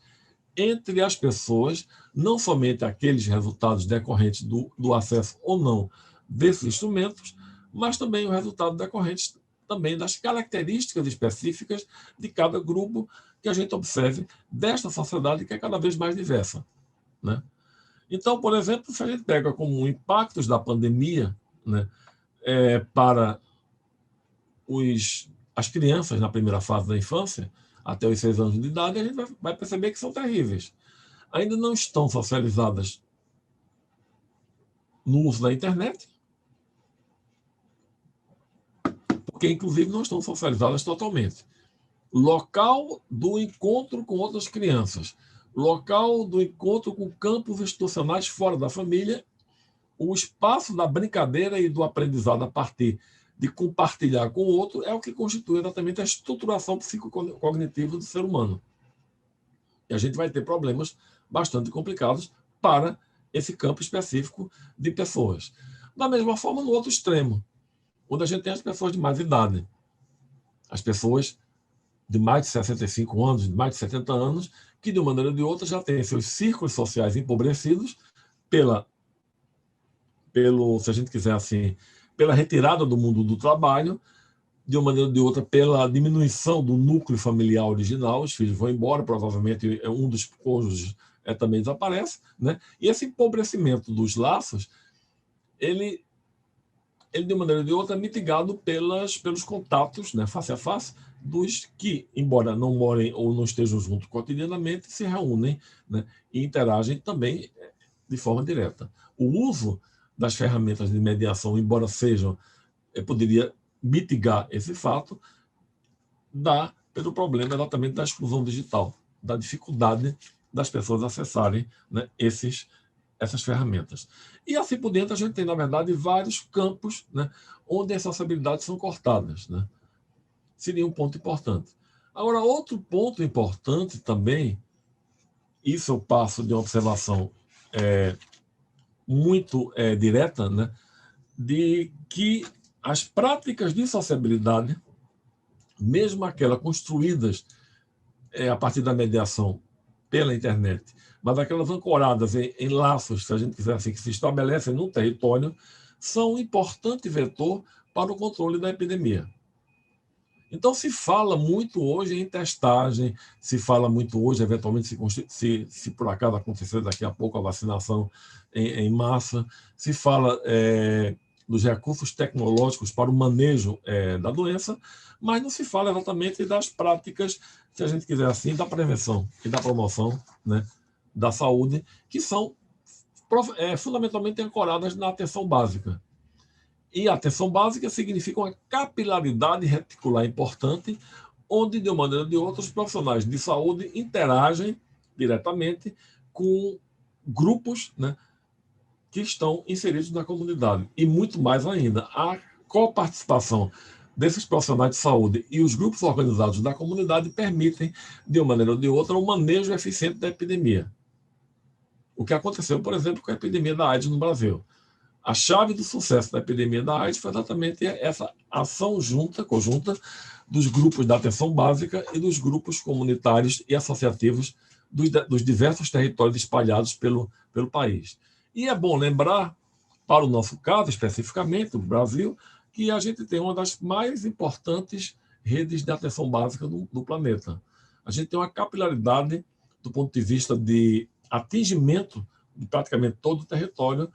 entre as pessoas, não somente aqueles resultados decorrentes do acesso ou não desses instrumentos, mas também o resultado decorrente também das características específicas de cada grupo que a gente observe desta sociedade que é cada vez mais diversa, né? Então, por exemplo, se a gente pega como impactos da pandemia, né, para as crianças na primeira fase da infância, até os 6 anos de idade, a gente vai perceber que são terríveis. Ainda não estão socializadas no uso da internet, porque, inclusive, não estão socializadas totalmente. Local do encontro com outras crianças, local do encontro com campos institucionais fora da família, o espaço da brincadeira e do aprendizado a partir de compartilhar com o outro é o que constitui exatamente a estruturação psicocognitiva do ser humano. E a gente vai ter problemas bastante complicados para esse campo específico de pessoas. Da mesma forma, no outro extremo, onde a gente tem as pessoas de mais idade, as pessoas de mais de 65 anos, de mais de 70 anos, que, de uma maneira ou de outra, já têm seus círculos sociais empobrecidos se a gente quiser assim, pela retirada do mundo do trabalho, de uma maneira ou de outra, pela diminuição do núcleo familiar original, os filhos vão embora, provavelmente um dos cônjuges também desaparece, né? E esse empobrecimento dos laços, ele de uma maneira ou de outra, é mitigado pelos contatos, né, face a face, dos que, embora não morem ou não estejam juntos cotidianamente, se reúnem, né, e interagem também de forma direta. O uso das ferramentas de mediação, embora sejam, poderia mitigar esse fato, dá pelo problema exatamente da exclusão digital, da dificuldade das pessoas acessarem, né, essas ferramentas. E assim por diante, a gente tem, na verdade, vários campos, né, onde as sociabilidades são cortadas, né? Seria um ponto importante. Agora, outro ponto importante também, isso eu passo de uma observação muito direta, né, de que as práticas de sociabilidade, mesmo aquelas construídas a partir da mediação pela internet, mas aquelas ancoradas em laços, se a gente quiser assim, que se estabelecem no território, são um importante vetor para o controle da epidemia. Então, se fala muito hoje em testagem, se fala muito hoje, eventualmente, se por acaso acontecer daqui a pouco a vacinação em massa, se fala dos recursos tecnológicos para o manejo da doença, mas não se fala exatamente das práticas, se a gente quiser assim, da prevenção e da promoção, né, da saúde, que são fundamentalmente ancoradas na atenção básica. E a atenção básica significa uma capilaridade reticular importante, onde, de uma maneira ou de outra, os profissionais de saúde interagem diretamente com grupos, né, que estão inseridos na comunidade. E muito mais ainda, a coparticipação desses profissionais de saúde e os grupos organizados da comunidade permitem, de uma maneira ou de outra, um manejo eficiente da epidemia. O que aconteceu, por exemplo, com a epidemia da AIDS no Brasil. A chave do sucesso da epidemia da AIDS foi exatamente essa ação conjunta dos grupos da atenção básica e dos grupos comunitários e associativos dos diversos territórios espalhados pelo país. E é bom lembrar, para o nosso caso especificamente, o Brasil, que a gente tem uma das mais importantes redes de atenção básica do planeta. A gente tem uma capilaridade do ponto de vista de atingimento de praticamente todo o território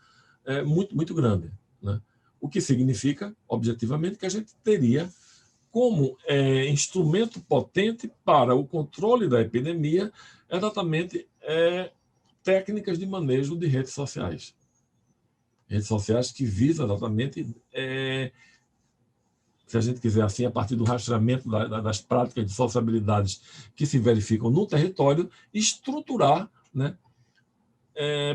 muito, muito grande, né? O que significa, objetivamente, que a gente teria como instrumento potente para o controle da epidemia exatamente técnicas de manejo de redes sociais. Redes sociais que visam exatamente, se a gente quiser assim, a partir do rastreamento das práticas de sociabilidades que se verificam no território, estruturar, né,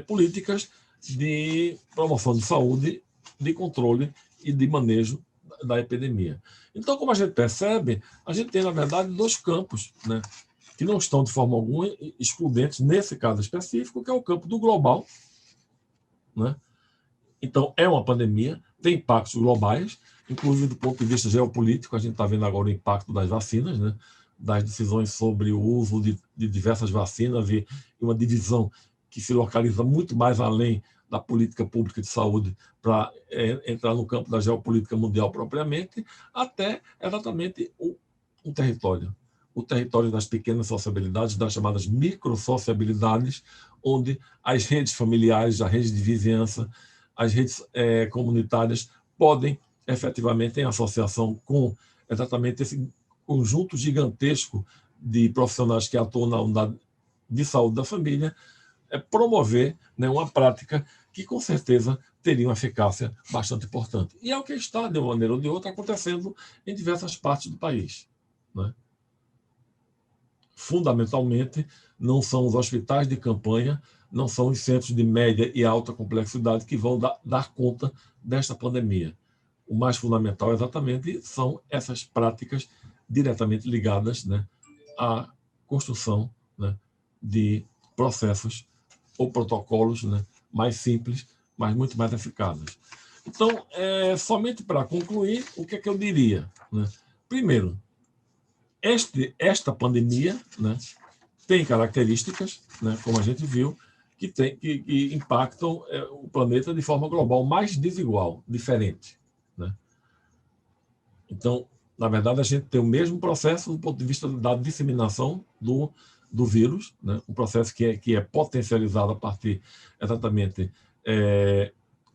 políticas de promoção de saúde, de controle e de manejo da epidemia. Então, como a gente percebe, a gente tem, na verdade, dois campos, né, que não estão, de forma alguma, excludentes nesse caso específico, que é o campo do global, né? Então, é uma pandemia, tem impactos globais, inclusive do ponto de vista geopolítico, a gente está vendo agora o impacto das vacinas, né, das decisões sobre o uso de diversas vacinas e uma divisão que se localiza muito mais além da política pública de saúde para entrar no campo da geopolítica mundial propriamente, até exatamente o território. O território das pequenas sociabilidades, das chamadas microsociabilidades, onde as redes familiares, a rede de vizinhança, as redes comunitárias podem, efetivamente, em associação com exatamente esse conjunto gigantesco de profissionais que atuam na unidade de saúde da família, promover, né, uma prática que, com certeza, teria uma eficácia bastante importante. E é o que está, de uma maneira ou de outra, acontecendo em diversas partes do país, né? Fundamentalmente, não são os hospitais de campanha, não são os centros de média e alta complexidade que vão dar conta desta pandemia. O mais fundamental, exatamente, são essas práticas diretamente ligadas, né, à construção, né, de processos ou protocolos, né, mais simples, mas muito mais eficazes. Então, somente para concluir, o que é que eu diria, né? Primeiro, esta pandemia, né, tem características, né, como a gente viu, que impactam o planeta de forma global, mais desigual, diferente, né? Então, na verdade, a gente tem o mesmo processo do ponto de vista da disseminação do vírus, né? Um processo que é potencializado a partir exatamente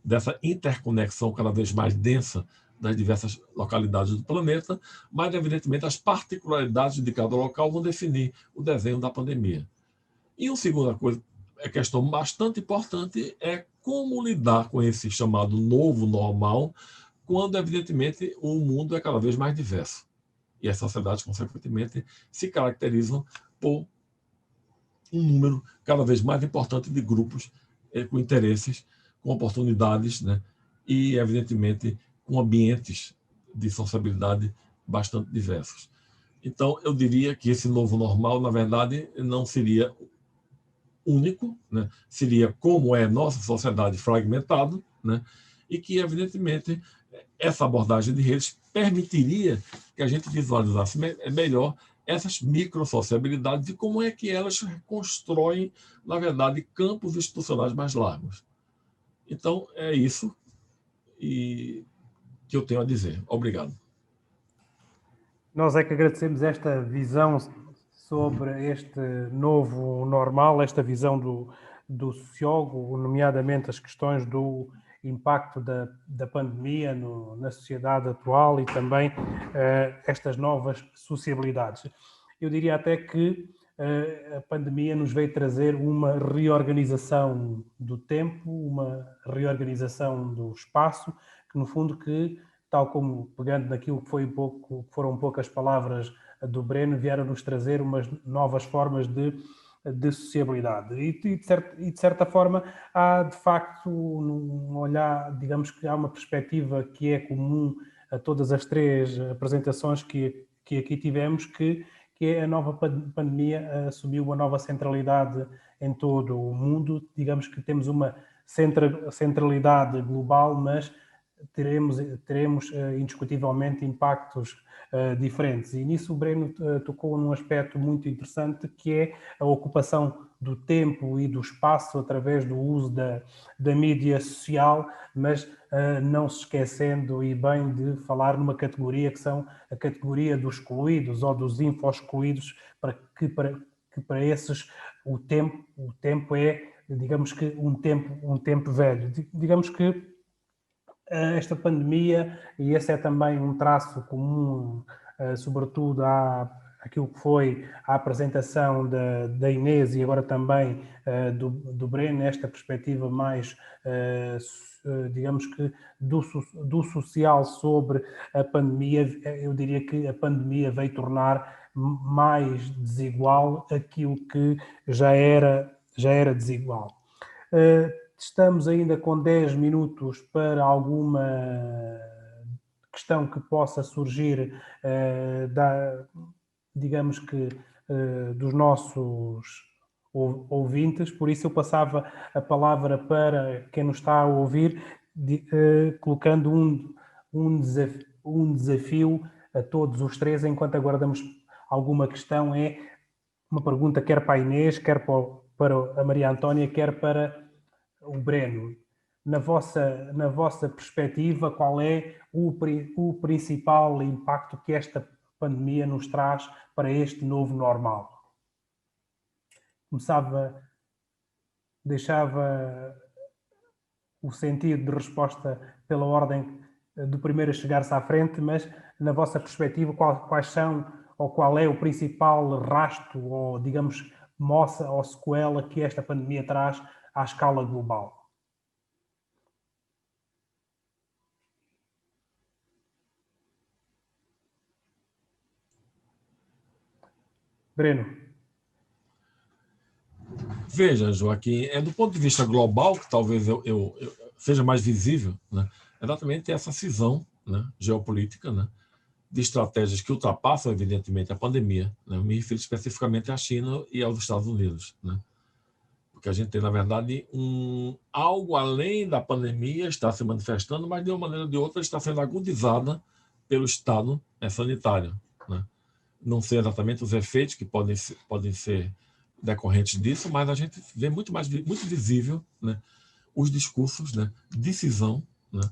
dessa interconexão cada vez mais densa das diversas localidades do planeta, mas, evidentemente, as particularidades de cada local vão definir o desenho da pandemia. E uma segunda coisa, questão bastante importante, é como lidar com esse chamado novo normal, quando, evidentemente, o mundo é cada vez mais diverso. E as sociedades, consequentemente, se caracterizam por um número cada vez mais importante de grupos com interesses, com oportunidades, né, e, evidentemente, com ambientes de sociabilidade bastante diversos. Então, eu diria que esse novo normal, na verdade, não seria único, né? Seria como é nossa sociedade fragmentada, né? E que, evidentemente, essa abordagem de redes permitiria que a gente visualizasse melhor essas microsociabilidades e como é que elas constroem, na verdade, campos institucionais mais largos. Então, é isso. e que eu tenho a dizer. Obrigado. Nós é que agradecemos esta visão sobre este novo normal, esta visão do sociólogo, nomeadamente as questões do impacto da pandemia na sociedade atual e também estas novas sociabilidades. Eu diria até que a pandemia nos veio trazer uma reorganização do tempo, uma reorganização do espaço, que no fundo tal como pegando naquilo que foram um pouco as palavras do Breno, vieram-nos trazer umas novas formas de sociabilidade. E de certa forma há de facto um olhar, digamos que há uma perspectiva que é comum a todas as três apresentações que aqui tivemos, que a nova pandemia assumiu uma nova centralidade em todo o mundo. Digamos que temos uma centralidade global, mas teremos indiscutivelmente impactos diferentes. E nisso o Breno tocou num aspecto muito interessante, que é a ocupação do tempo e do espaço através do uso da mídia social, mas não se esquecendo e bem de falar numa categoria que são a categoria dos excluídos ou dos info-excluídos, que para esses o tempo é, digamos que, um tempo velho. Digamos que esta pandemia, e esse é também um traço comum, sobretudo àquilo que foi a apresentação da Inês e agora também do Breno, esta perspectiva mais, digamos que, do social sobre a pandemia. Eu diria que a pandemia veio tornar mais desigual aquilo que já era desigual. Estamos ainda com 10 minutos para alguma questão que possa surgir, digamos que, dos nossos ouvintes. Por isso eu passava a palavra para quem nos está a ouvir, colocando um desafio a todos os três, enquanto aguardamos alguma questão. É uma pergunta quer para a Inês, quer para a Maria Antónia, quer para o Breno. Na vossa perspectiva, qual é o principal impacto que esta pandemia nos traz para este novo normal? Deixava o sentido de resposta pela ordem do primeiro a chegar-se à frente, mas na vossa perspectiva, quais são ou qual é o principal rastro ou, digamos, moça ou sequela que esta pandemia traz à escala global? Breno. Veja, Joaquim, do ponto de vista global, que talvez eu seja mais visível, né, exatamente essa cisão, né, geopolítica, né, de estratégias que ultrapassam, evidentemente, a pandemia. Né, eu me refiro especificamente à China e aos Estados Unidos. Né, porque a gente tem, na verdade, algo além da pandemia está se manifestando, mas de uma maneira ou de outra está sendo agudizada pelo Estado sanitário. Né. Não sei exatamente os efeitos que podem ser decorrentes disso, mas a gente vê muito visível, né, os discursos, né, de cisão, né,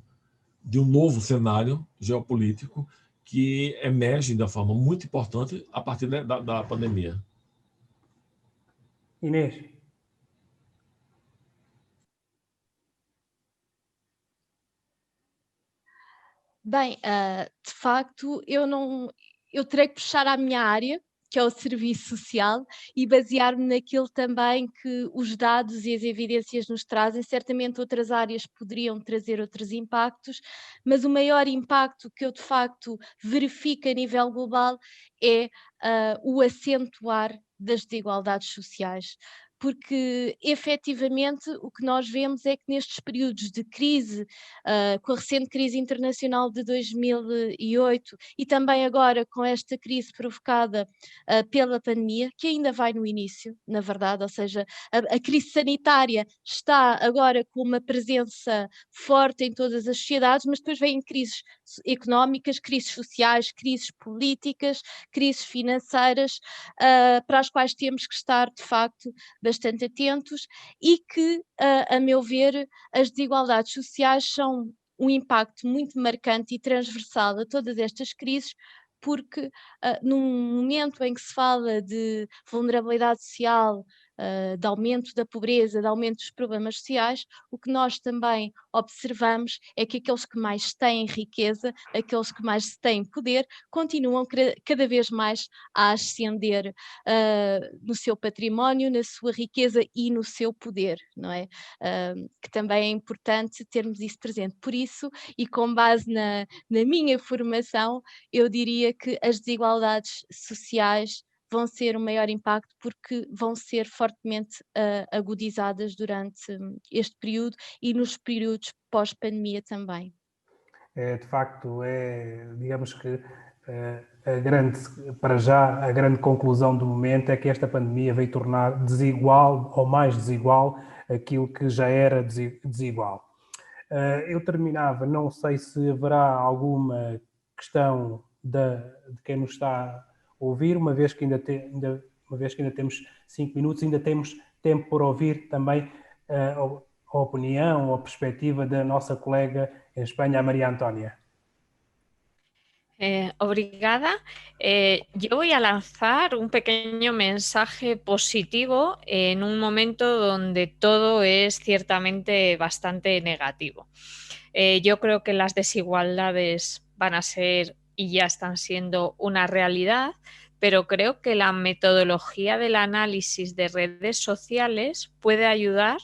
de um novo cenário geopolítico que emerge de forma muito importante a partir da pandemia. Inês. Bem, de facto, eu terei que puxar a minha área, que é o serviço social, e basear-me naquilo também que os dados e as evidências nos trazem. Certamente outras áreas poderiam trazer outros impactos, mas o maior impacto que eu de facto verifico a nível global é o acentuar das desigualdades sociais. Porque, efetivamente, o que nós vemos é que nestes períodos de crise, com a recente crise internacional de 2008 e também agora com esta crise provocada pela pandemia, que ainda vai no início, na verdade, ou seja, a crise sanitária está agora com uma presença forte em todas as sociedades, mas depois vêm crises económicas, crises sociais, crises políticas, crises financeiras, para as quais temos que estar, de facto, bastante atentos e que, a meu ver, as desigualdades sociais são um impacto muito marcante e transversal a todas estas crises, porque num momento em que se fala de vulnerabilidade social, de aumento da pobreza, de aumento dos problemas sociais, o que nós também observamos é que aqueles que mais têm riqueza, aqueles que mais têm poder, continuam cada vez mais a ascender no seu património, na sua riqueza e no seu poder, não é? Que também é importante termos isso presente. Por isso, e com base na minha formação, eu diria que as desigualdades sociais vão ser o maior impacto porque vão ser fortemente agudizadas durante este período e nos períodos pós-pandemia também. De facto, digamos que para já, a grande conclusão do momento é que esta pandemia veio tornar desigual ou mais desigual aquilo que já era desigual. Eu terminava, não sei se haverá alguma questão de quem nos está a ouvir, uma vez que ainda temos 5 minutos, ainda temos tempo por ouvir também a opinião ou a perspectiva da nossa colega en España, María Antonia. Obrigada. Yo voy a lanzar un pequeño mensaje positivo en un momento donde todo es ciertamente bastante negativo. Yo creo que las desigualdades van a ser y ya están siendo una realidad, pero creo que la metodología del análisis de redes sociales puede ayudar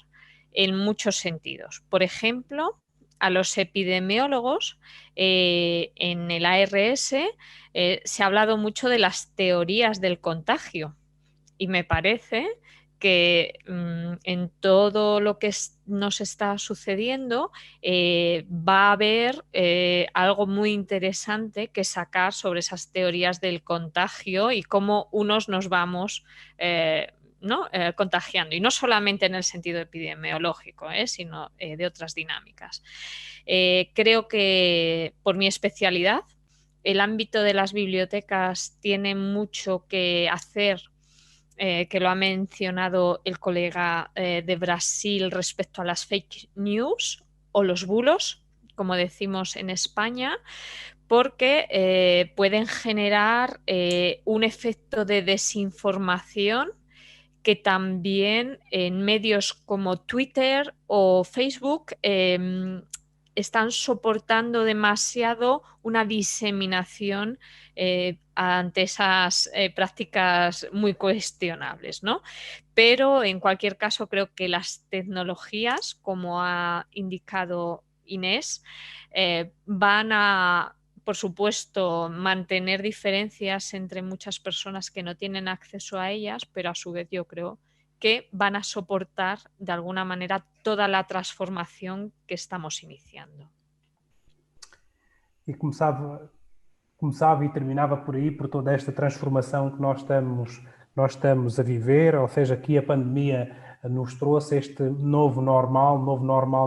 en muchos sentidos. Por ejemplo, a los epidemiólogos en el ARS se ha hablado mucho de las teorías del contagio y me parece que en todo lo que nos está sucediendo va a haber algo muy interesante que sacar sobre esas teorías del contagio y cómo unos nos vamos contagiando, y no solamente en el sentido epidemiológico, sino de otras dinámicas. Creo que por mi especialidad el ámbito de las bibliotecas tiene mucho que hacer, que lo ha mencionado el colega de Brasil respecto a las fake news o los bulos, como decimos en España, porque pueden generar un efecto de desinformación que también en medios como Twitter o Facebook están soportando demasiado una diseminación ante esas prácticas muy cuestionables, ¿no? Pero en cualquier caso creo que las tecnologías, como ha indicado Inés, van a, por supuesto, mantener diferencias entre muchas personas que no tienen acceso a ellas, pero a su vez yo creo que van a soportar de alguna manera toda la transformación que estamos iniciando. E começava e terminava por aí, por toda esta transformação que nós estamos a viver, ou seja, que a pandemia nos trouxe este novo normal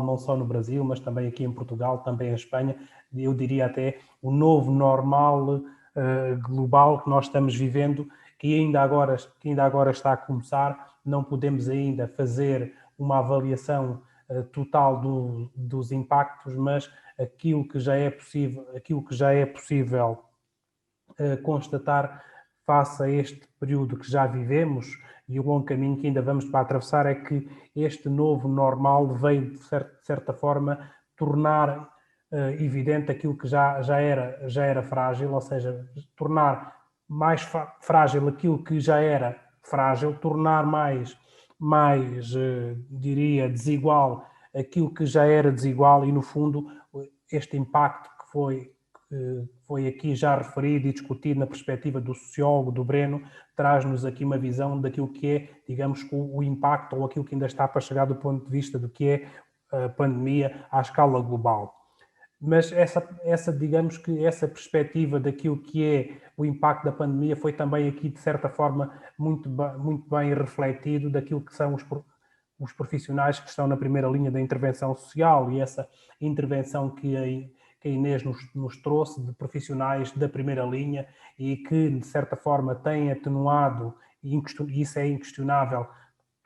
não só no Brasil, mas também aqui em Portugal, também em Espanha, eu diria até o novo normal global que nós estamos vivendo, que ainda agora está a começar. Não podemos ainda fazer uma avaliação total dos impactos, mas aquilo que já é possível constatar face a este período que já vivemos e o longo caminho que ainda vamos para atravessar é que este novo normal veio, de certa forma, tornar evidente aquilo que já era frágil, ou seja, tornar mais frágil aquilo que já era frágil, tornar mais diria, desigual aquilo que já era desigual e, no fundo, este impacto que foi aqui já referido e discutido na perspectiva do sociólogo, do Breno, traz-nos aqui uma visão daquilo que é, digamos, o impacto ou aquilo que ainda está para chegar do ponto de vista do que é a pandemia à escala global. Mas digamos que essa perspectiva daquilo que é o impacto da pandemia foi também aqui, de certa forma, muito bem refletido daquilo que são os profissionais que estão na primeira linha da intervenção social, e essa intervenção que a Inês nos trouxe de profissionais da primeira linha e que, de certa forma, têm atenuado, e isso é inquestionável,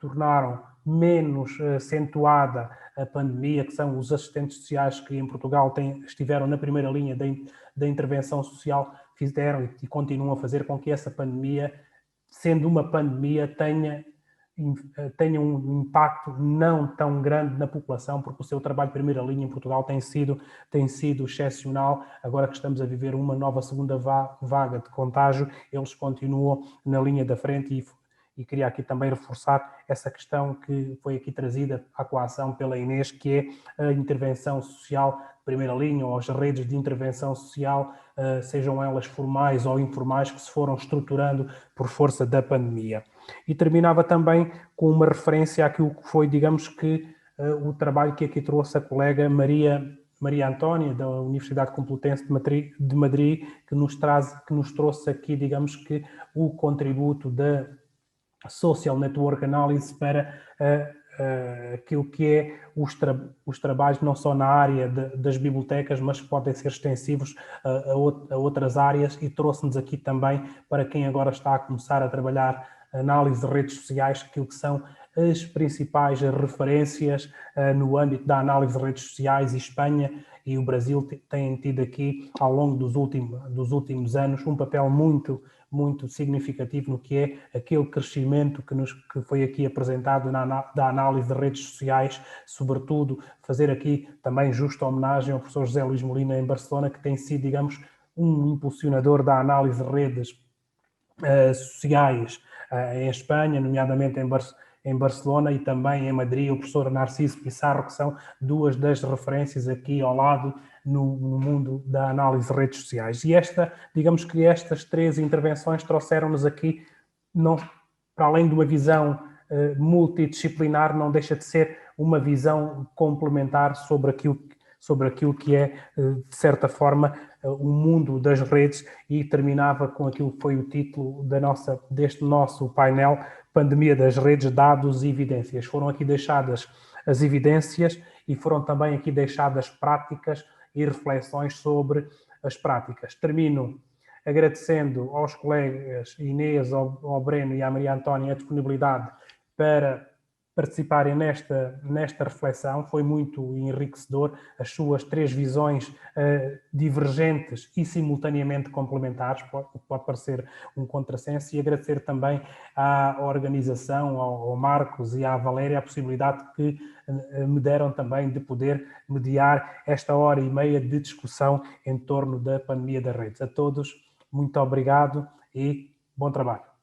tornaram menos acentuada a pandemia, que são os assistentes sociais que em Portugal estiveram na primeira linha da intervenção social, fizeram e continuam a fazer com que essa pandemia, sendo uma pandemia, tenha um impacto não tão grande na população, porque o seu trabalho de primeira linha em Portugal tem sido excepcional. Agora que estamos a viver uma nova segunda vaga de contágio, eles continuam na linha da frente e queria aqui também reforçar essa questão que foi aqui trazida à coação pela Inês, que é a intervenção social de primeira linha, ou as redes de intervenção social, sejam elas formais ou informais, que se foram estruturando por força da pandemia. E terminava também com uma referência àquilo que foi, digamos que, o trabalho que aqui trouxe a colega Maria Antónia, da Universidade Complutense de Madrid, que nos trouxe aqui, digamos que, o contributo da Social Network Analysis para aquilo que é os trabalhos não só na área das bibliotecas, mas que podem ser extensivos a outras áreas, e trouxe-nos aqui também, para quem agora está a começar a trabalhar análise de redes sociais, aquilo que são as principais referências no âmbito da análise de redes sociais, e Espanha e o Brasil têm tido aqui, ao longo dos últimos anos, um papel muito significativo no que é aquele crescimento que foi aqui apresentado da análise de redes sociais, sobretudo fazer aqui também justa homenagem ao professor José Luís Molina em Barcelona, que tem sido, digamos, um impulsionador da análise de redes sociais em Espanha, nomeadamente em Barcelona, e também em Madrid, o professor Narciso Pissarro, que são duas das referências aqui ao lado no mundo da análise de redes sociais. E digamos que estas três intervenções trouxeram-nos aqui, para além de uma visão multidisciplinar, não deixa de ser uma visão complementar sobre aquilo que é, de certa forma, o mundo das redes, e terminava com aquilo que foi o título deste nosso painel: Pandemia das redes, dados e evidências. Foram aqui deixadas as evidências e foram também aqui deixadas práticas e reflexões sobre as práticas. Termino agradecendo aos colegas Inês, ao Breno e à Maria Antónia a disponibilidade para participarem nesta reflexão. Foi muito enriquecedor, as suas três visões divergentes e simultaneamente complementares, pode parecer um contrassenso, e agradecer também à organização, ao Marcos e à Valéria, a possibilidade que me deram também de poder mediar esta hora e meia de discussão em torno da pandemia das redes. A todos, muito obrigado e bom trabalho.